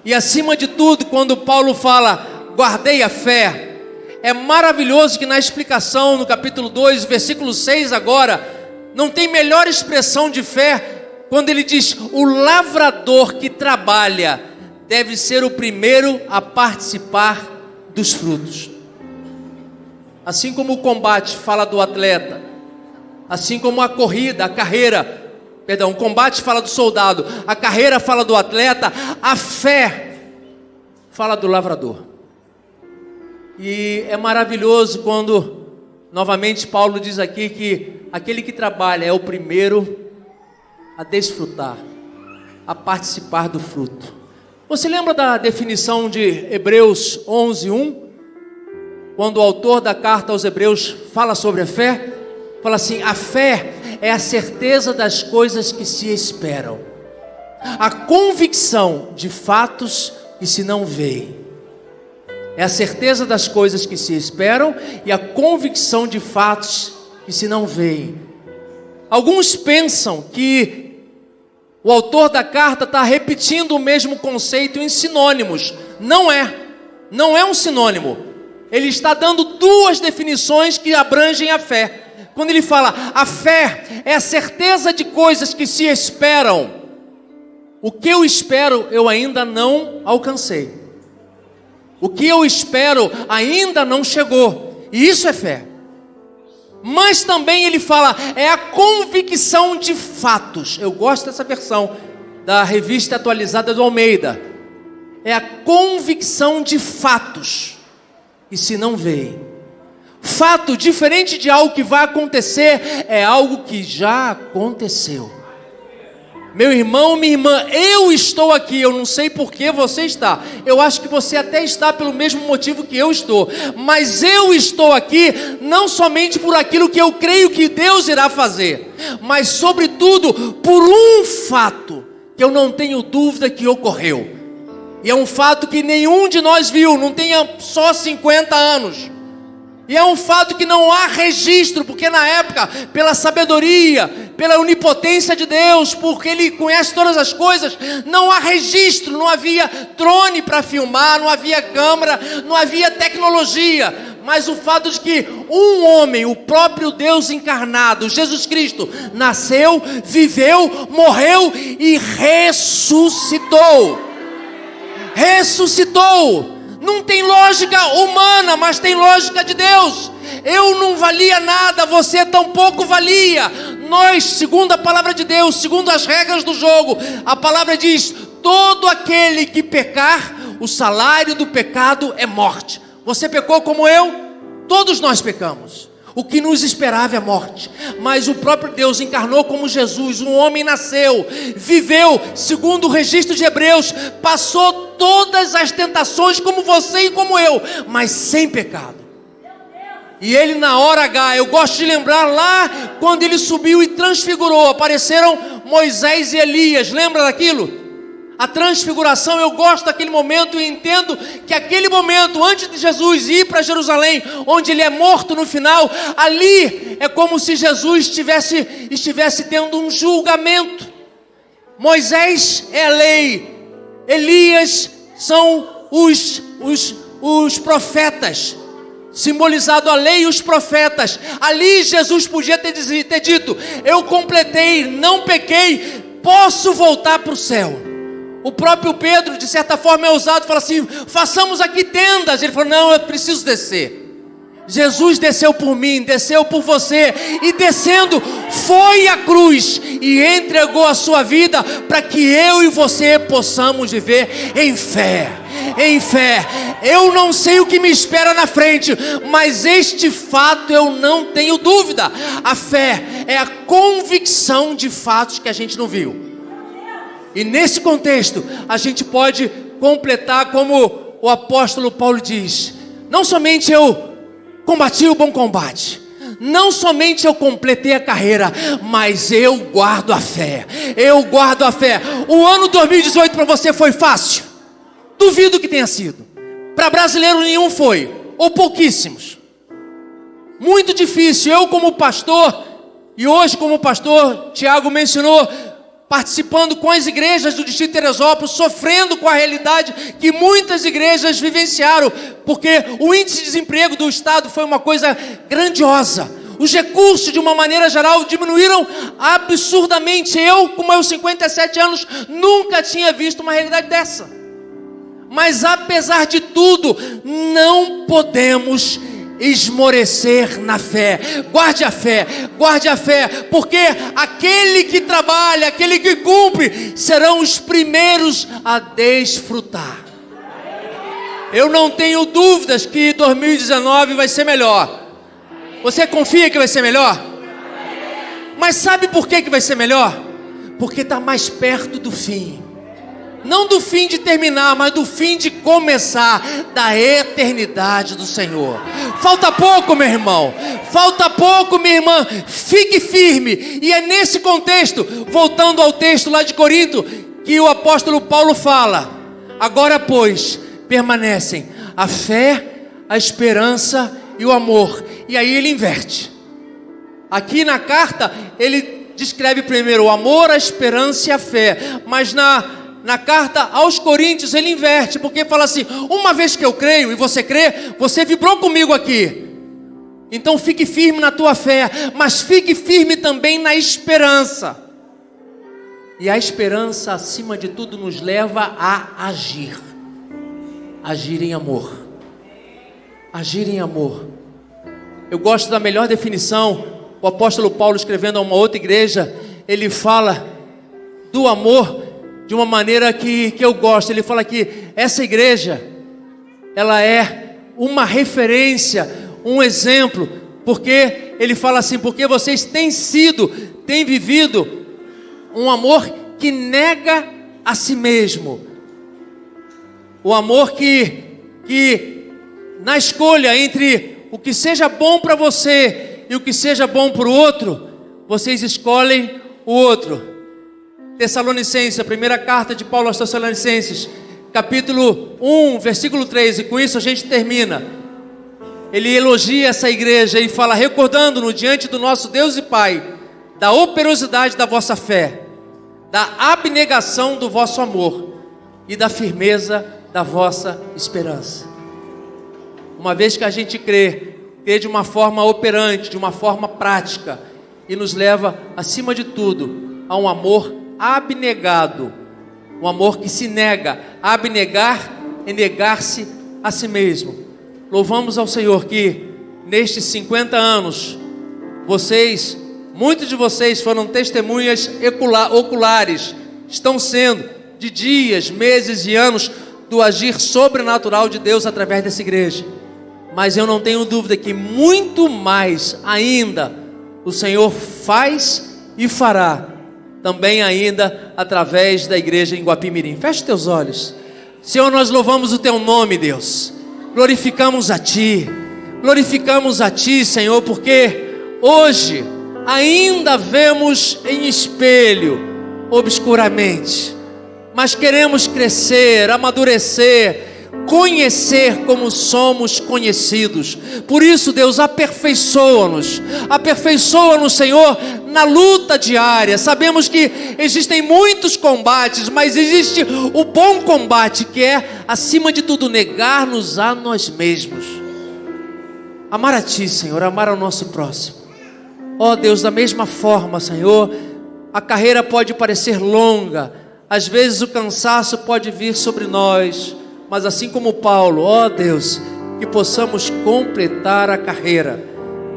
E acima de tudo, quando Paulo fala, guardei a fé, é maravilhoso que na explicação, no capítulo 2, versículo 6 agora, não tem melhor expressão de fé, quando ele diz, o lavrador que trabalha deve ser o primeiro a participar dos frutos. Assim como o combate fala do atleta, assim como a corrida, a carreira, o combate fala do soldado, a carreira fala do atleta, a fé fala do lavrador. E é maravilhoso quando, novamente, Paulo diz aqui que aquele que trabalha é o primeiro a desfrutar, a participar do fruto. Você lembra da definição de Hebreus 11:1? Quando o autor da carta aos Hebreus fala sobre a fé, fala assim: a fé é a certeza das coisas que se esperam, a convicção de fatos que se não veem. É a certeza das coisas que se esperam e a convicção de fatos que se não veem. Alguns pensam que o autor da carta está repetindo o mesmo conceito em sinônimos. Não é um sinônimo. Ele está dando duas definições que abrangem a fé. Quando ele fala, a fé é a certeza de coisas que se esperam. O que eu espero, eu ainda não alcancei. O que eu espero ainda não chegou. E isso é fé. Mas também ele fala, é a convicção de fatos. Eu gosto dessa versão da Revista Atualizada do Almeida. É a convicção de fatos que se não veem. Fato, diferente de algo que vai acontecer, é algo que já aconteceu. Meu irmão, minha irmã, eu estou aqui, eu não sei por que você está. Eu acho que você até está pelo mesmo motivo que eu estou. Mas eu estou aqui não somente por aquilo que eu creio que Deus irá fazer, mas sobretudo por um fato que eu não tenho dúvida que ocorreu. E é um fato que nenhum de nós viu, não tenha só 50 anos. E é um fato que não há registro, porque na época, pela sabedoria, pela onipotência de Deus, porque Ele conhece todas as coisas, não há registro, não havia drone para filmar, não havia câmera, não havia tecnologia. Mas o fato de que um homem, o próprio Deus encarnado, Jesus Cristo, nasceu, viveu, morreu e ressuscitou. Ressuscitou. Não tem lógica humana, mas tem lógica de Deus. Eu não valia nada, você tampouco valia. Nós, segundo a palavra de Deus, segundo as regras do jogo, a palavra diz: todo aquele que pecar, o salário do pecado é morte. Você pecou como eu? Todos nós pecamos. O que nos esperava é morte. Mas o próprio Deus encarnou como Jesus. Um homem nasceu, viveu, segundo o registro de Hebreus, passou todas as tentações como você e como eu, mas sem pecado. E ele na hora H, eu gosto de lembrar lá quando ele subiu e transfigurou, apareceram Moisés e Elias. Lembra daquilo? A transfiguração, eu gosto daquele momento e entendo que aquele momento, antes de Jesus ir para Jerusalém, onde ele é morto no final, ali é como se Jesus estivesse tendo um julgamento. Moisés é a lei, Elias são os profetas, simbolizado a lei e os profetas. Ali Jesus podia ter dito: eu completei, não pequei, posso voltar para o céu. O próprio Pedro, de certa forma, é ousado, fala assim: façamos aqui tendas. Ele falou: não, eu preciso descer. Jesus desceu por mim, desceu por você, e descendo foi à cruz e entregou a sua vida para que eu e você possamos viver em fé. Em fé. Eu não sei o que me espera na frente, mas este fato eu não tenho dúvida. A fé é a convicção de fatos que a gente não viu. E nesse contexto, a gente pode completar como o apóstolo Paulo diz: não somente eu combati o bom combate, não somente eu completei a carreira, mas eu guardo a fé. Eu guardo a fé. O ano 2018 para você foi fácil? Duvido que tenha sido. Para brasileiro nenhum foi, ou pouquíssimos. Muito difícil. Eu como pastor, e hoje como pastor, Tiago mencionou, participando com as igrejas do Distrito de Teresópolis, sofrendo com a realidade que muitas igrejas vivenciaram, porque o índice de desemprego do Estado foi uma coisa grandiosa. Os recursos, de uma maneira geral, diminuíram absurdamente. Eu, com meus 57 anos, nunca tinha visto uma realidade dessa. Mas apesar de tudo, não podemos esmorecer na fé. Guarde a fé, porque aquele que trabalha, aquele que cumpre, serão os primeiros a desfrutar. Eu não tenho dúvidas que 2019 vai ser melhor. Você confia que vai ser melhor? Mas sabe por que vai ser melhor? Porque está mais perto do fim. Não do fim de terminar, mas do fim de começar, da eternidade do Senhor. Falta pouco, meu irmão. Falta pouco, minha irmã. Fique firme. E é nesse contexto, voltando ao texto lá de Corinto, que o apóstolo Paulo fala: agora, pois, permanecem a fé, a esperança e o amor. E aí ele inverte. Aqui na carta, ele descreve primeiro o amor, a esperança e a fé. Mas na carta aos Coríntios ele inverte, porque fala assim: uma vez que eu creio e você crê, você vibrou comigo aqui. Então fique firme na tua fé, mas fique firme também na esperança. E a esperança, acima de tudo, nos leva a agir. Agir em amor. Agir em amor. Eu gosto da melhor definição. O apóstolo Paulo, escrevendo a uma outra igreja, ele fala do amor de uma maneira que eu gosto. Ele fala que essa igreja, ela é uma referência, um exemplo, porque ele fala assim: porque vocês têm vivido um amor que nega a si mesmo. O amor que na escolha entre o que seja bom para você e o que seja bom para o outro, vocês escolhem o outro. Tessalonicenses, a primeira carta de Paulo aos Tessalonicenses, capítulo 1, versículo 3, e com isso a gente termina. Ele elogia essa igreja e fala: recordando-nos diante do nosso Deus e Pai, da operosidade da vossa fé, da abnegação do vosso amor e da firmeza da vossa esperança. Uma vez que a gente crê de uma forma operante, de uma forma prática, e nos leva, acima de tudo, a um amor abnegado, um amor que se nega. Abnegar é negar-se a si mesmo. Louvamos ao Senhor que nestes 50 anos, muitos de vocês foram testemunhas oculares, estão sendo, de dias, meses e anos, do agir sobrenatural de Deus através dessa igreja. Mas eu não tenho dúvida que muito mais ainda o Senhor faz e fará, também ainda através da igreja em Guapimirim. Feche teus olhos. Senhor, nós louvamos o teu nome, Deus. Glorificamos a ti, Senhor, porque hoje ainda vemos em espelho, obscuramente, mas queremos crescer, amadurecer, conhecer como somos conhecidos. Por isso, Deus, aperfeiçoa-nos, Senhor, na luta diária. Sabemos que existem muitos combates, mas existe o bom combate, que é, acima de tudo, negar-nos a nós mesmos, amar a ti, Senhor, amar ao nosso próximo. Ó Deus, da mesma forma, Senhor, a carreira pode parecer longa, às vezes o cansaço pode vir sobre nós, mas assim como Paulo, ó Deus, que possamos completar a carreira,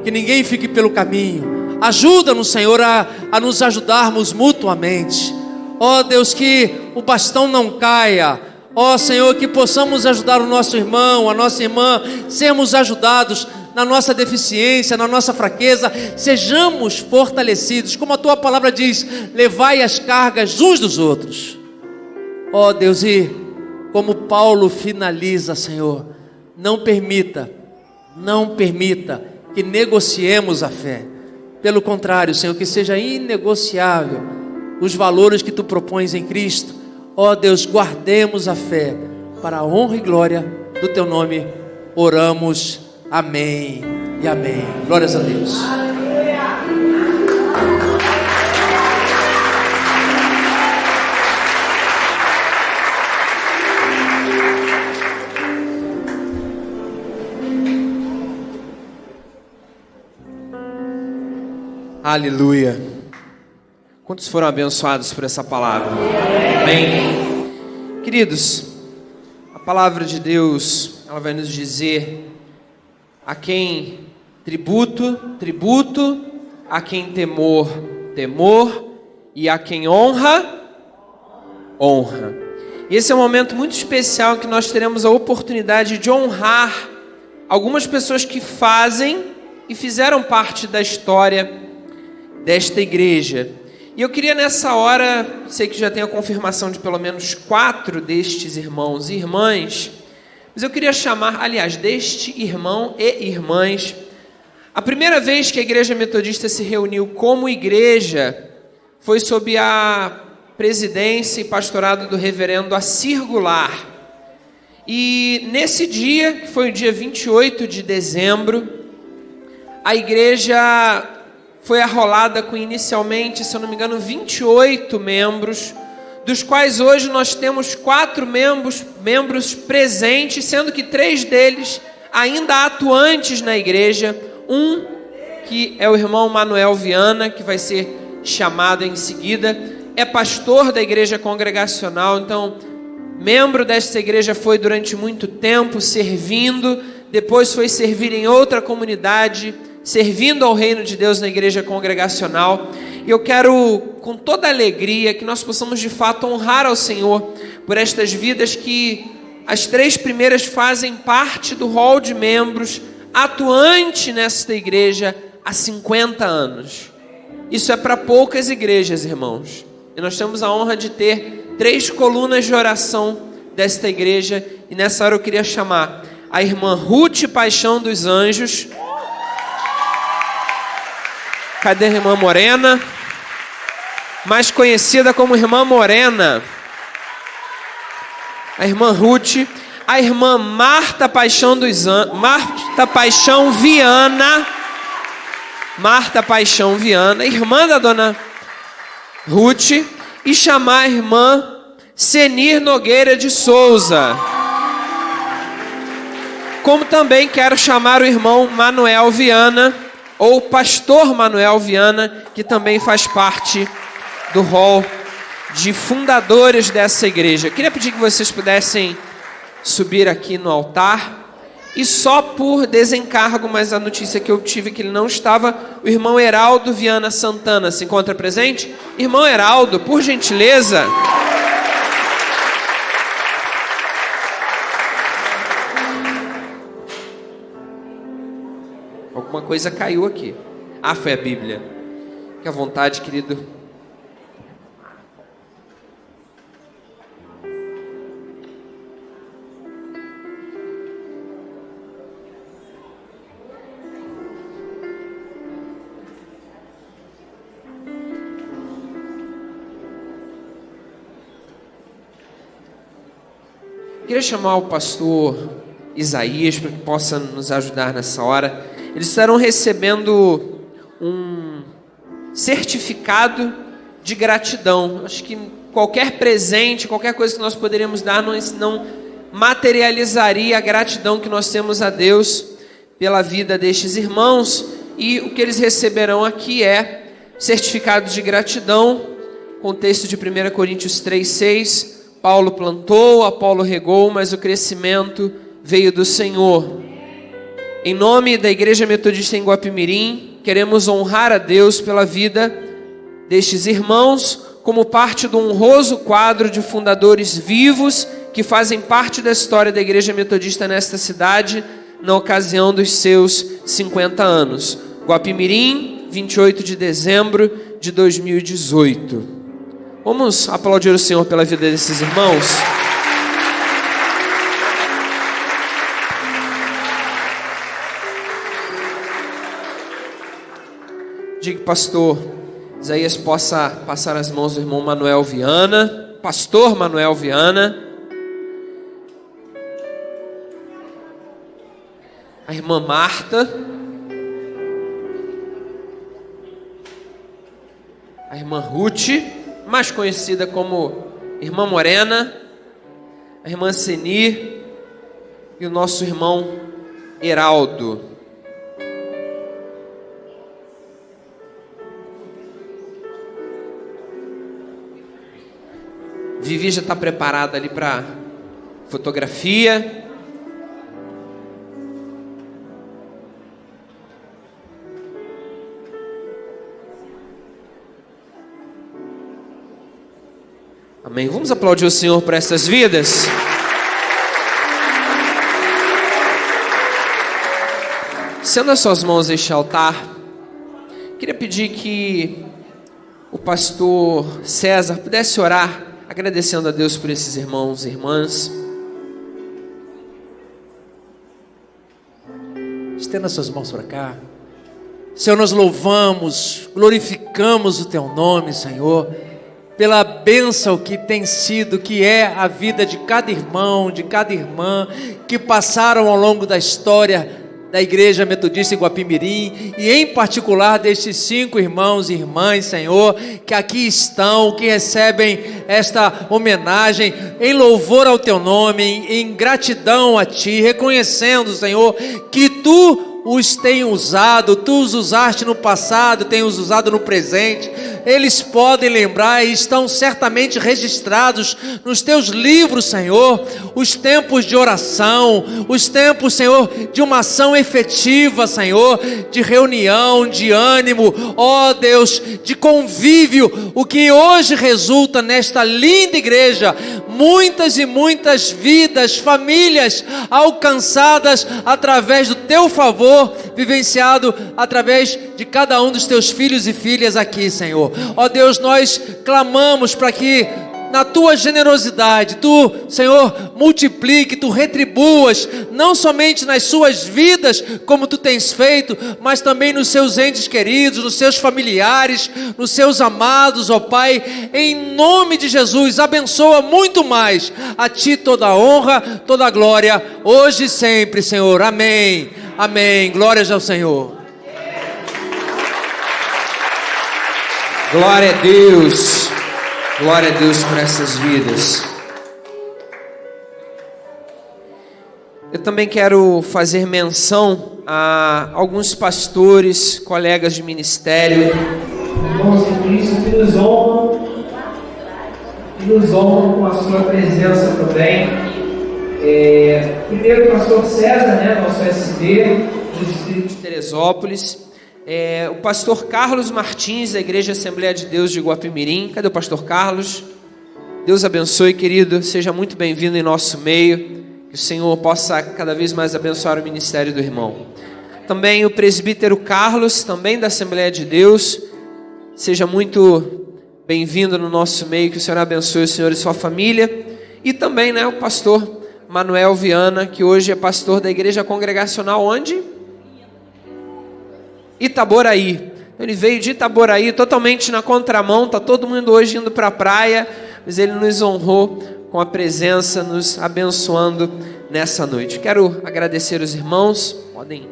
que ninguém fique pelo caminho. Ajuda-nos, Senhor, a nos ajudarmos mutuamente. Ó Deus, que o bastão não caia. Ó Senhor, que possamos ajudar o nosso irmão, a nossa irmã, sermos ajudados na nossa deficiência, na nossa fraqueza, sejamos fortalecidos, como a tua palavra diz: levai as cargas uns dos outros. Ó Deus, e como Paulo finaliza, Senhor, não permita que negociemos a fé. Pelo contrário, Senhor, que seja inegociável os valores que tu propões em Cristo. Ó Deus, guardemos a fé para a honra e glória do teu nome. Oramos, amém e amém. Glórias a Deus. Aleluia. Quantos foram abençoados por essa palavra? Amém. Queridos, a palavra de Deus, ela vai nos dizer: a quem tributo, tributo; a quem temor, temor; e a quem honra, honra. E esse é um momento muito especial que nós teremos a oportunidade de honrar algumas pessoas que fazem e fizeram parte da história desta igreja. E eu queria nessa hora, sei que já tem a confirmação de pelo menos 4 destes irmãos e irmãs, mas eu queria chamar, aliás, deste irmão e irmãs. A primeira vez que a Igreja Metodista se reuniu como igreja foi sob a presidência e pastorado do reverendo Assir Goulart. E nesse dia, que foi o dia 28 de dezembro, a igreja foi arrolada com inicialmente, se eu não me engano, 28 membros, dos quais hoje nós temos 4 membros presentes, sendo que 3 deles ainda atuantes na igreja. Um que é o irmão Manuel Viana, que vai ser chamado em seguida, é pastor da igreja congregacional, então membro desta igreja foi durante muito tempo servindo, depois foi servir em outra comunidade, servindo ao reino de Deus na igreja congregacional. E eu quero, com toda alegria, que nós possamos de fato honrar ao Senhor por estas vidas que as 3 primeiras fazem parte do hall de membros atuante nesta igreja há 50 anos. Isso é para poucas igrejas, irmãos. E nós temos a honra de ter 3 colunas de oração desta igreja. E nessa hora eu queria chamar a irmã Ruth Paixão dos Anjos. Cadê a irmã Morena? Mais conhecida como irmã Morena. A irmã Ruth. A irmã Marta Paixão dos Anjos. Marta Paixão Viana. Marta Paixão Viana, irmã da dona Ruth, e chamar a irmã Senir Nogueira de Souza. Como também quero chamar o irmão Manuel Viana, ou pastor Manuel Viana, que também faz parte do hall de fundadores dessa igreja. Queria pedir que vocês pudessem subir aqui no altar. E só por desencargo, mas a notícia que eu tive que ele não estava, o irmão Heraldo Viana Santana se encontra presente? Irmão Heraldo, por gentileza. Alguma coisa caiu aqui. Ah, foi a Bíblia. Fique à vontade, querido. Queria chamar o pastor Isaías para que possa nos ajudar nessa hora. Eles estarão recebendo um certificado de gratidão. Acho que qualquer presente, qualquer coisa que nós poderíamos dar não materializaria a gratidão que nós temos a Deus pela vida destes irmãos. E o que eles receberão aqui é certificado de gratidão, com o texto de 1 Coríntios 3:6. Paulo plantou, Apolo regou, mas o crescimento veio do Senhor. Em nome da Igreja Metodista em Guapimirim, queremos honrar a Deus pela vida destes irmãos, como parte do honroso quadro de fundadores vivos que fazem parte da história da Igreja Metodista nesta cidade, na ocasião dos seus 50 anos. Guapimirim, 28 de dezembro de 2018. Vamos aplaudir o Senhor pela vida desses irmãos. Diga que pastor Isaías possa passar as mãos do irmão Manuel Viana, pastor Manuel Viana, a irmã Marta, a irmã Ruth, mais conhecida como irmã Morena, a irmã Senir e o nosso irmão Heraldo. Vivi já está preparada ali para fotografia. Amém. Vamos aplaudir o Senhor por essas vidas. Sendo as suas mãos este altar, queria pedir que o pastor César pudesse orar, agradecendo a Deus por esses irmãos e irmãs. Estenda suas mãos para cá. Senhor, nós louvamos, glorificamos o Teu nome, Senhor, pela bênção que tem sido, que é a vida de cada irmão, de cada irmã, que passaram ao longo da história da Igreja Metodista em Guapimirim, e em particular destes 5 irmãos e irmãs, Senhor, que aqui estão, que recebem esta homenagem em louvor ao Teu nome, em gratidão a Ti, reconhecendo, Senhor, que Tu os tem usado, Tu os usaste no passado, tem os usado no presente. Eles podem lembrar e estão certamente registrados nos Teus livros, Senhor, os tempos de oração, os tempos, Senhor, de uma ação efetiva, Senhor, de reunião, de ânimo, ó Deus, de convívio, o que hoje resulta nesta linda igreja, muitas e muitas vidas, famílias alcançadas através do Teu favor, vivenciado através de cada um dos Teus filhos e filhas aqui, Senhor. Ó Deus, nós clamamos para que na Tua generosidade, Tu, Senhor, multiplique, Tu retribuas, não somente nas suas vidas, como Tu tens feito, mas também nos seus entes queridos, nos seus familiares, nos seus amados, ó Pai, em nome de Jesus, abençoa muito mais. A Ti toda a honra, toda a glória, hoje e sempre, Senhor. Amém. Amém. Glórias ao Senhor. Glória a Deus. Glória a Deus por essas vidas. Eu também quero fazer menção a alguns pastores, colegas de ministério. Irmãos em Cristo que nos honram com a sua presença também. Primeiro o pastor César, nosso SD do distrito de Teresópolis. O pastor Carlos Martins, da Igreja Assembleia de Deus de Guapimirim. Cadê o pastor Carlos? Deus abençoe, querido, seja muito bem-vindo em nosso meio, que o Senhor possa cada vez mais abençoar o ministério do irmão. Também o presbítero Carlos, também da Assembleia de Deus, seja muito bem-vindo no nosso meio, que o Senhor abençoe o senhor e sua família. E também, o pastor Manuel Viana, que hoje é pastor da Igreja Congregacional onde? Itaboraí. Ele veio de Itaboraí, totalmente na contramão, está todo mundo hoje indo para a praia, mas ele nos honrou com a presença, nos abençoando nessa noite. Quero agradecer os irmãos, podem ir.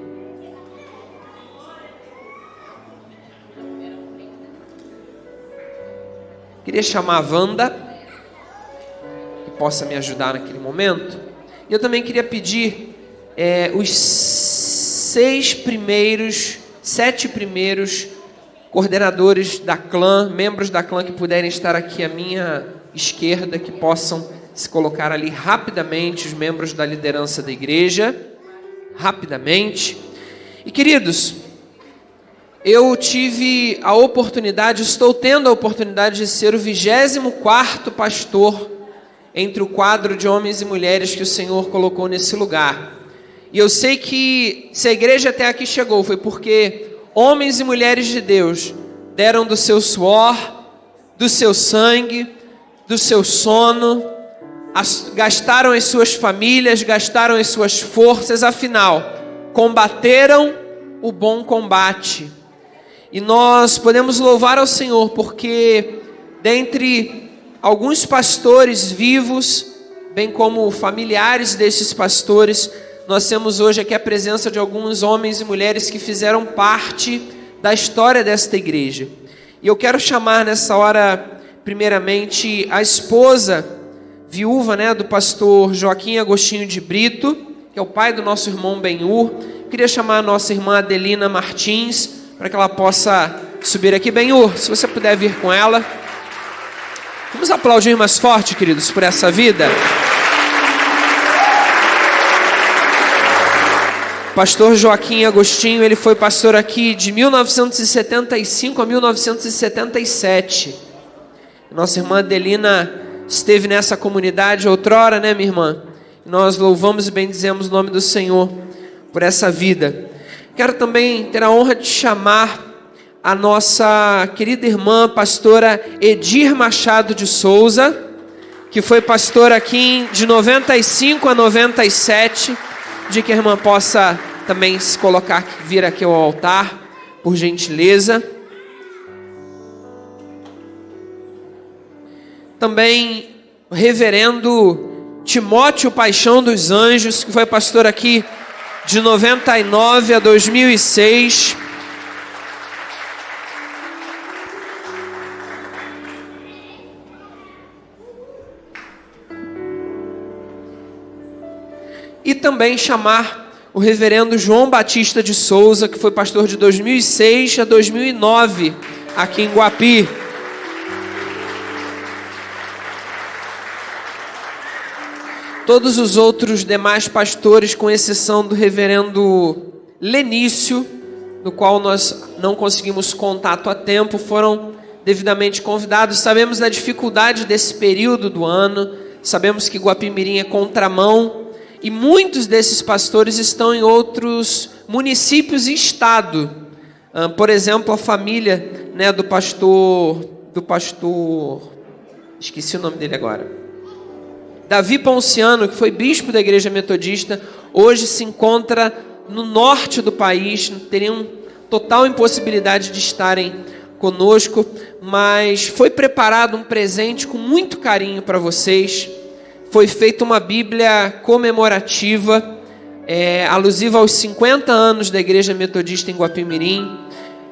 Queria chamar a Wanda, que possa me ajudar naquele momento. E eu também queria pedir os 7 primeiros coordenadores da clã, membros da clã que puderem estar aqui à minha esquerda, que possam se colocar ali rapidamente, os membros da liderança da igreja, rapidamente. E queridos, eu tive a oportunidade, estou tendo a oportunidade de ser o 24º pastor entre o quadro de homens e mulheres que o Senhor colocou nesse lugar. E eu sei que se a igreja até aqui chegou, foi porque homens e mulheres de Deus deram do seu suor, do seu sangue, do seu sono, gastaram as suas famílias, gastaram as suas forças, afinal, combateram o bom combate. E nós podemos louvar ao Senhor, porque dentre alguns pastores vivos, bem como familiares desses pastores, nós temos hoje aqui a presença de alguns homens e mulheres que fizeram parte da história desta igreja. E eu quero chamar nessa hora, primeiramente, a esposa viúva, do pastor Joaquim Agostinho de Brito, que é o pai do nosso irmão Benhur. Queria chamar a nossa irmã Adelina Martins, para que ela possa subir aqui. Benhur, se você puder vir com ela. Vamos aplaudir mais forte, queridos, por essa vida. Pastor Joaquim Agostinho, ele foi pastor aqui de 1975 a 1977. Nossa irmã Adelina esteve nessa comunidade outrora, minha irmã? Nós louvamos e bendizemos o nome do Senhor por essa vida. Quero também ter a honra de chamar a nossa querida irmã, pastora Edir Machado de Souza, que foi pastora aqui de 95 a 97, de que a irmã possa também se colocar, vir aqui ao altar, por gentileza. Também o reverendo Timóteo Paixão dos Anjos, que foi pastor aqui de 99 a 2006. E também chamar o reverendo João Batista de Souza, que foi pastor de 2006 a 2009 aqui em Guapi. Todos os outros demais pastores, com exceção do reverendo Lenício, do qual nós não conseguimos contato a tempo, foram devidamente convidados. Sabemos da dificuldade desse período do ano, sabemos que Guapimirim é contramão, e muitos desses pastores estão em outros municípios e estado. Por exemplo, a família, né, do pastor, esqueci o nome dele agora, Davi Ponciano, que foi bispo da igreja metodista, hoje se encontra no norte do país, teriam total impossibilidade de estarem conosco, mas foi preparado um presente com muito carinho para vocês. Foi feita uma Bíblia comemorativa, alusiva aos 50 anos da Igreja Metodista em Guapimirim,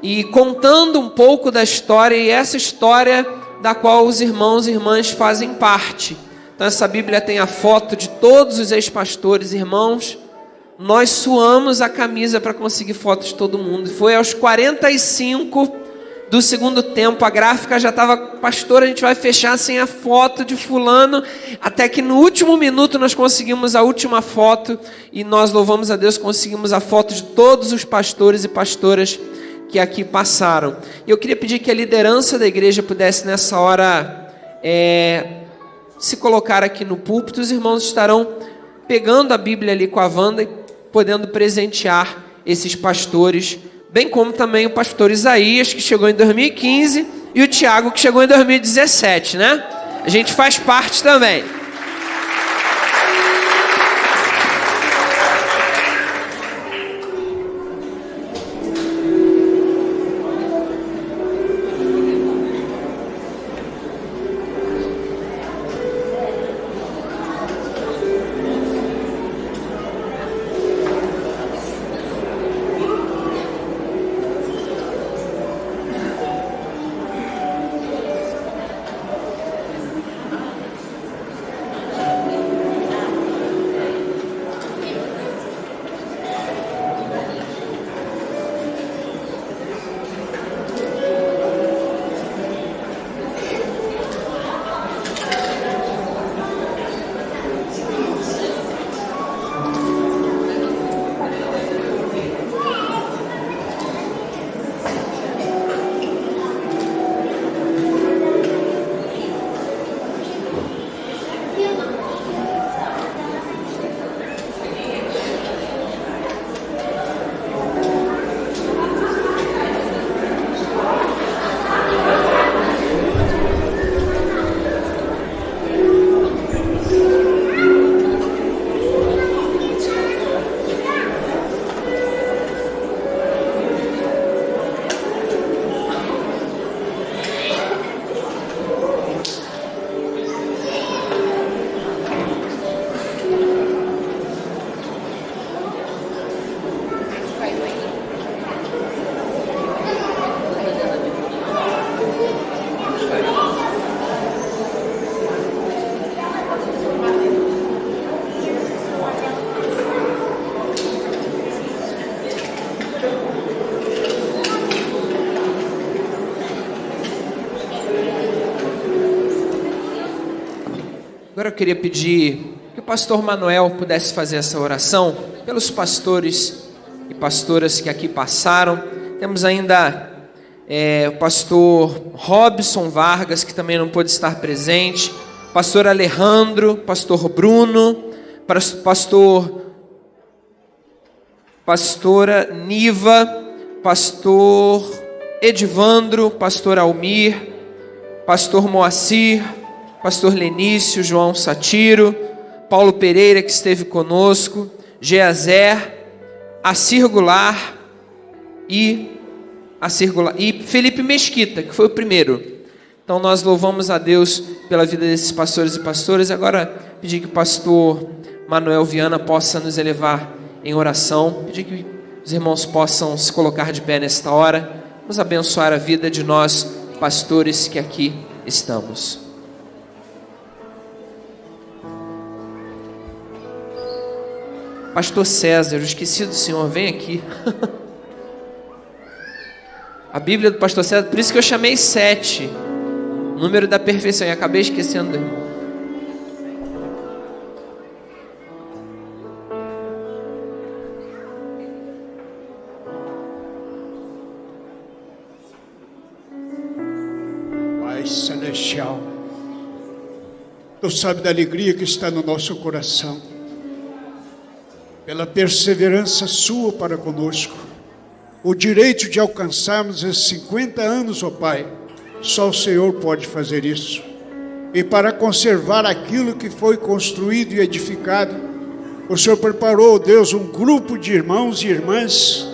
e contando um pouco da história, e essa história da qual os irmãos e irmãs fazem parte. Então essa Bíblia tem a foto de todos os ex-pastores. Irmãos, nós suamos a camisa para conseguir fotos de todo mundo. Foi aos 45 do segundo tempo, a gráfica já estava: pastor, a gente vai fechar sem a foto de fulano, até que no último minuto nós conseguimos a última foto, e nós louvamos a Deus, conseguimos a foto de todos os pastores e pastoras que aqui passaram. E eu queria pedir que a liderança da igreja pudesse nessa hora se colocar aqui no púlpito. Os irmãos estarão pegando a Bíblia ali com a Wanda e podendo presentear esses pastores, bem como também o pastor Isaías, que chegou em 2015, e o Tiago, que chegou em 2017, né? A gente faz parte também. Agora eu queria pedir que o pastor Manuel pudesse fazer essa oração pelos pastores e pastoras que aqui passaram. Temos ainda o pastor Robson Vargas, que também não pôde estar presente, pastor Alejandro, pastor Bruno, pastora Niva, pastor Edivandro, pastor Almir, pastor Moacir, pastor Lenício, João Satiro, Paulo Pereira, que esteve conosco, Geazer, Acir Goulart e Felipe Mesquita, que foi o primeiro. Então nós louvamos a Deus pela vida desses pastores e pastoras. Agora pedir que o pastor Manuel Viana possa nos elevar em oração. Pedir que os irmãos possam se colocar de pé nesta hora. Vamos abençoar a vida de nós, pastores que aqui estamos. Pastor César, eu esqueci do senhor, vem aqui. A Bíblia do pastor César, por isso que eu chamei 7, número da perfeição, e acabei esquecendo do irmão. Pai Celestial, Tu sabes da alegria que está no nosso coração, pela perseverança Sua para conosco, o direito de alcançarmos esses 50 anos, ó Pai, só o Senhor pode fazer isso. E para conservar aquilo que foi construído e edificado, o Senhor preparou, Deus, um grupo de irmãos e irmãs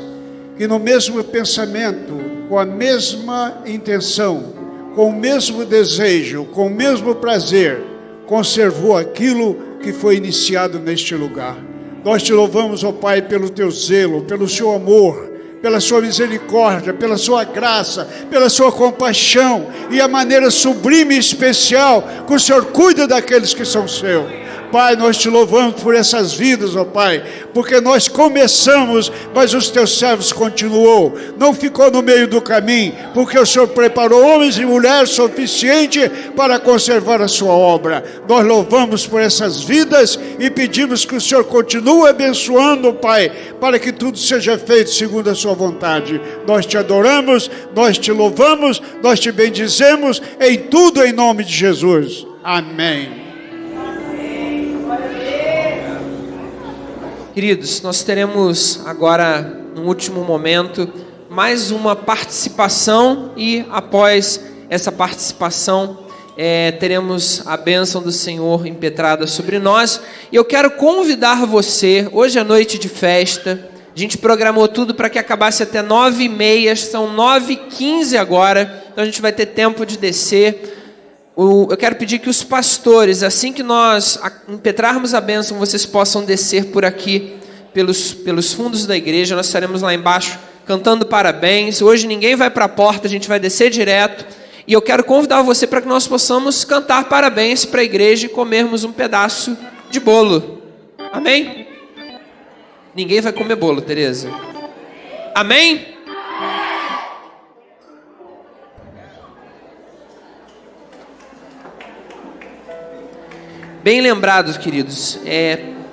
que no mesmo pensamento, com a mesma intenção, com o mesmo desejo, com o mesmo prazer, conservou aquilo que foi iniciado neste lugar. Nós te louvamos, ó Pai, pelo Teu zelo, pelo Seu amor, pela Sua misericórdia, pela Sua graça, pela Sua compaixão e a maneira sublime e especial que o Senhor cuida daqueles que são seus. Pai, nós te louvamos por essas vidas, ó Pai, porque nós começamos, mas os teus servos continuou, não ficou no meio do caminho, porque o Senhor preparou homens e mulheres suficientes para conservar a sua obra. Nós louvamos por essas vidas e pedimos que o Senhor continue abençoando, Pai, para que tudo seja feito segundo a sua vontade. Nós te adoramos, nós te louvamos, nós te bendizemos em tudo em nome de Jesus. Amém. Queridos, nós teremos agora, no último momento, mais uma participação e após essa participação, teremos a bênção do Senhor impetrada sobre nós. E eu quero convidar você, hoje é noite de festa, a gente programou tudo para que acabasse até 9h30, são 9h15 agora, então a gente vai ter tempo de descer. Eu quero pedir que os pastores, assim que nós impetrarmos a bênção, vocês possam descer por aqui, pelos fundos da igreja. Nós estaremos lá embaixo cantando parabéns. Hoje ninguém vai para a porta, a gente vai descer direto. E eu quero convidar você para que nós possamos cantar parabéns para a igreja e comermos um pedaço de bolo. Amém? Ninguém vai comer bolo, Tereza. Amém? Bem lembrados, queridos,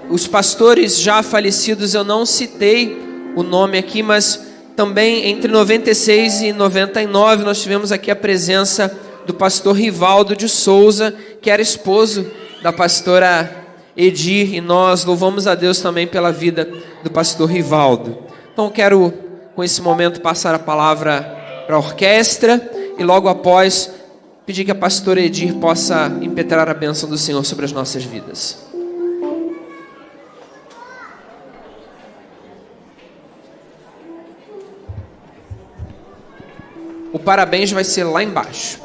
os pastores já falecidos, eu não citei o nome aqui, mas também entre 96 e 99 nós tivemos aqui a presença do pastor Rivaldo de Souza, que era esposo da pastora Edir, e nós louvamos a Deus também pela vida do pastor Rivaldo. Então quero, com esse momento, passar a palavra para a orquestra e logo após pedir que a pastora Edir possa impetrar a bênção do Senhor sobre as nossas vidas. O parabéns vai ser lá embaixo.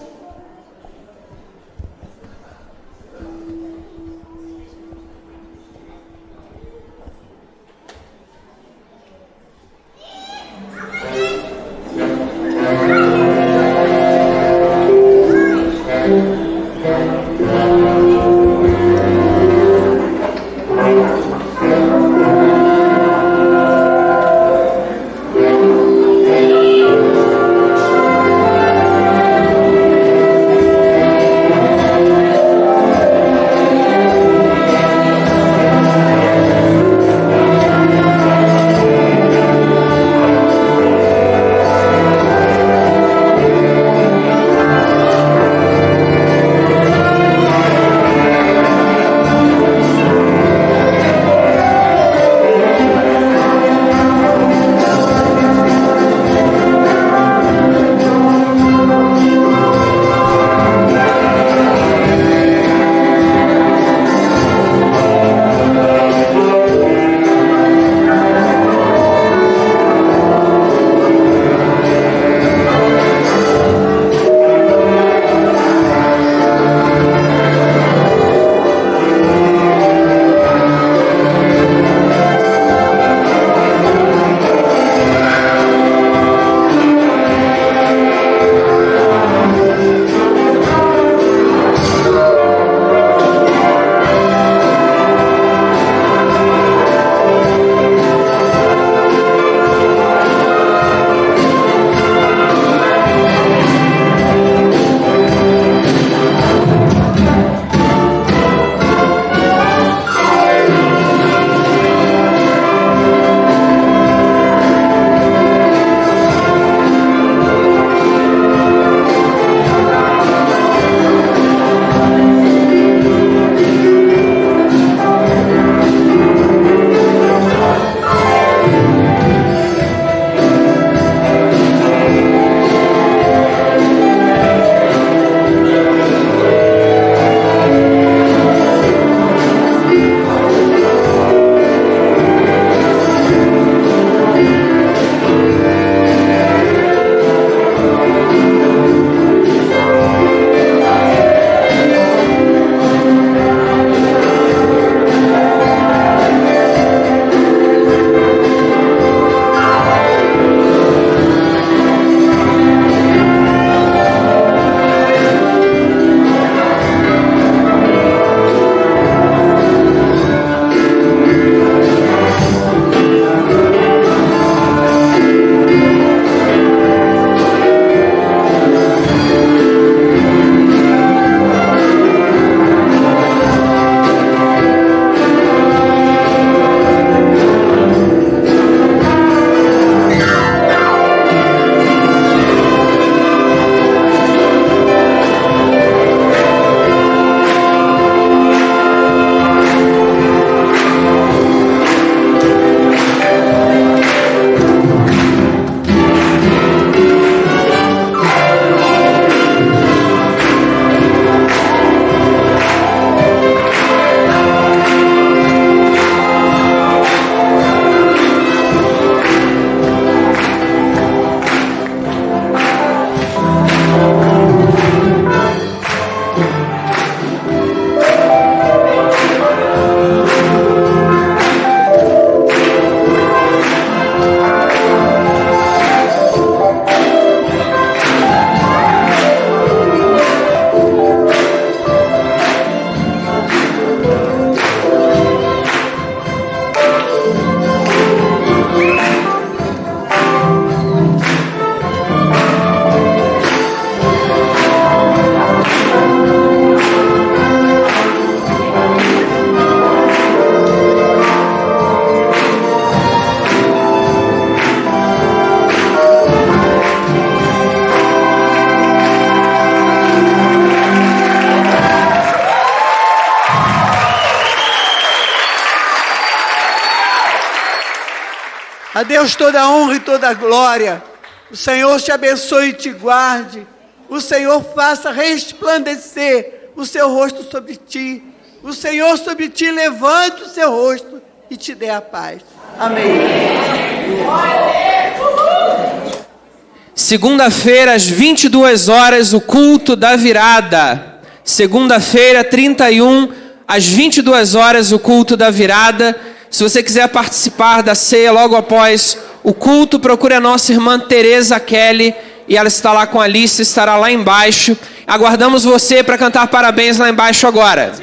A Deus toda a honra e toda a glória. O Senhor te abençoe e te guarde. O Senhor faça resplandecer o seu rosto sobre ti. O Senhor sobre ti levante o seu rosto e te dê a paz. Amém. Segunda-feira, às 22 horas, o culto da virada. Segunda-feira, 31, às 22 horas, o culto da virada. Se você quiser participar da ceia logo após o culto, procure a nossa irmã Tereza Kelly, e ela está lá com a Alice, estará lá embaixo. Aguardamos você para cantar parabéns lá embaixo agora.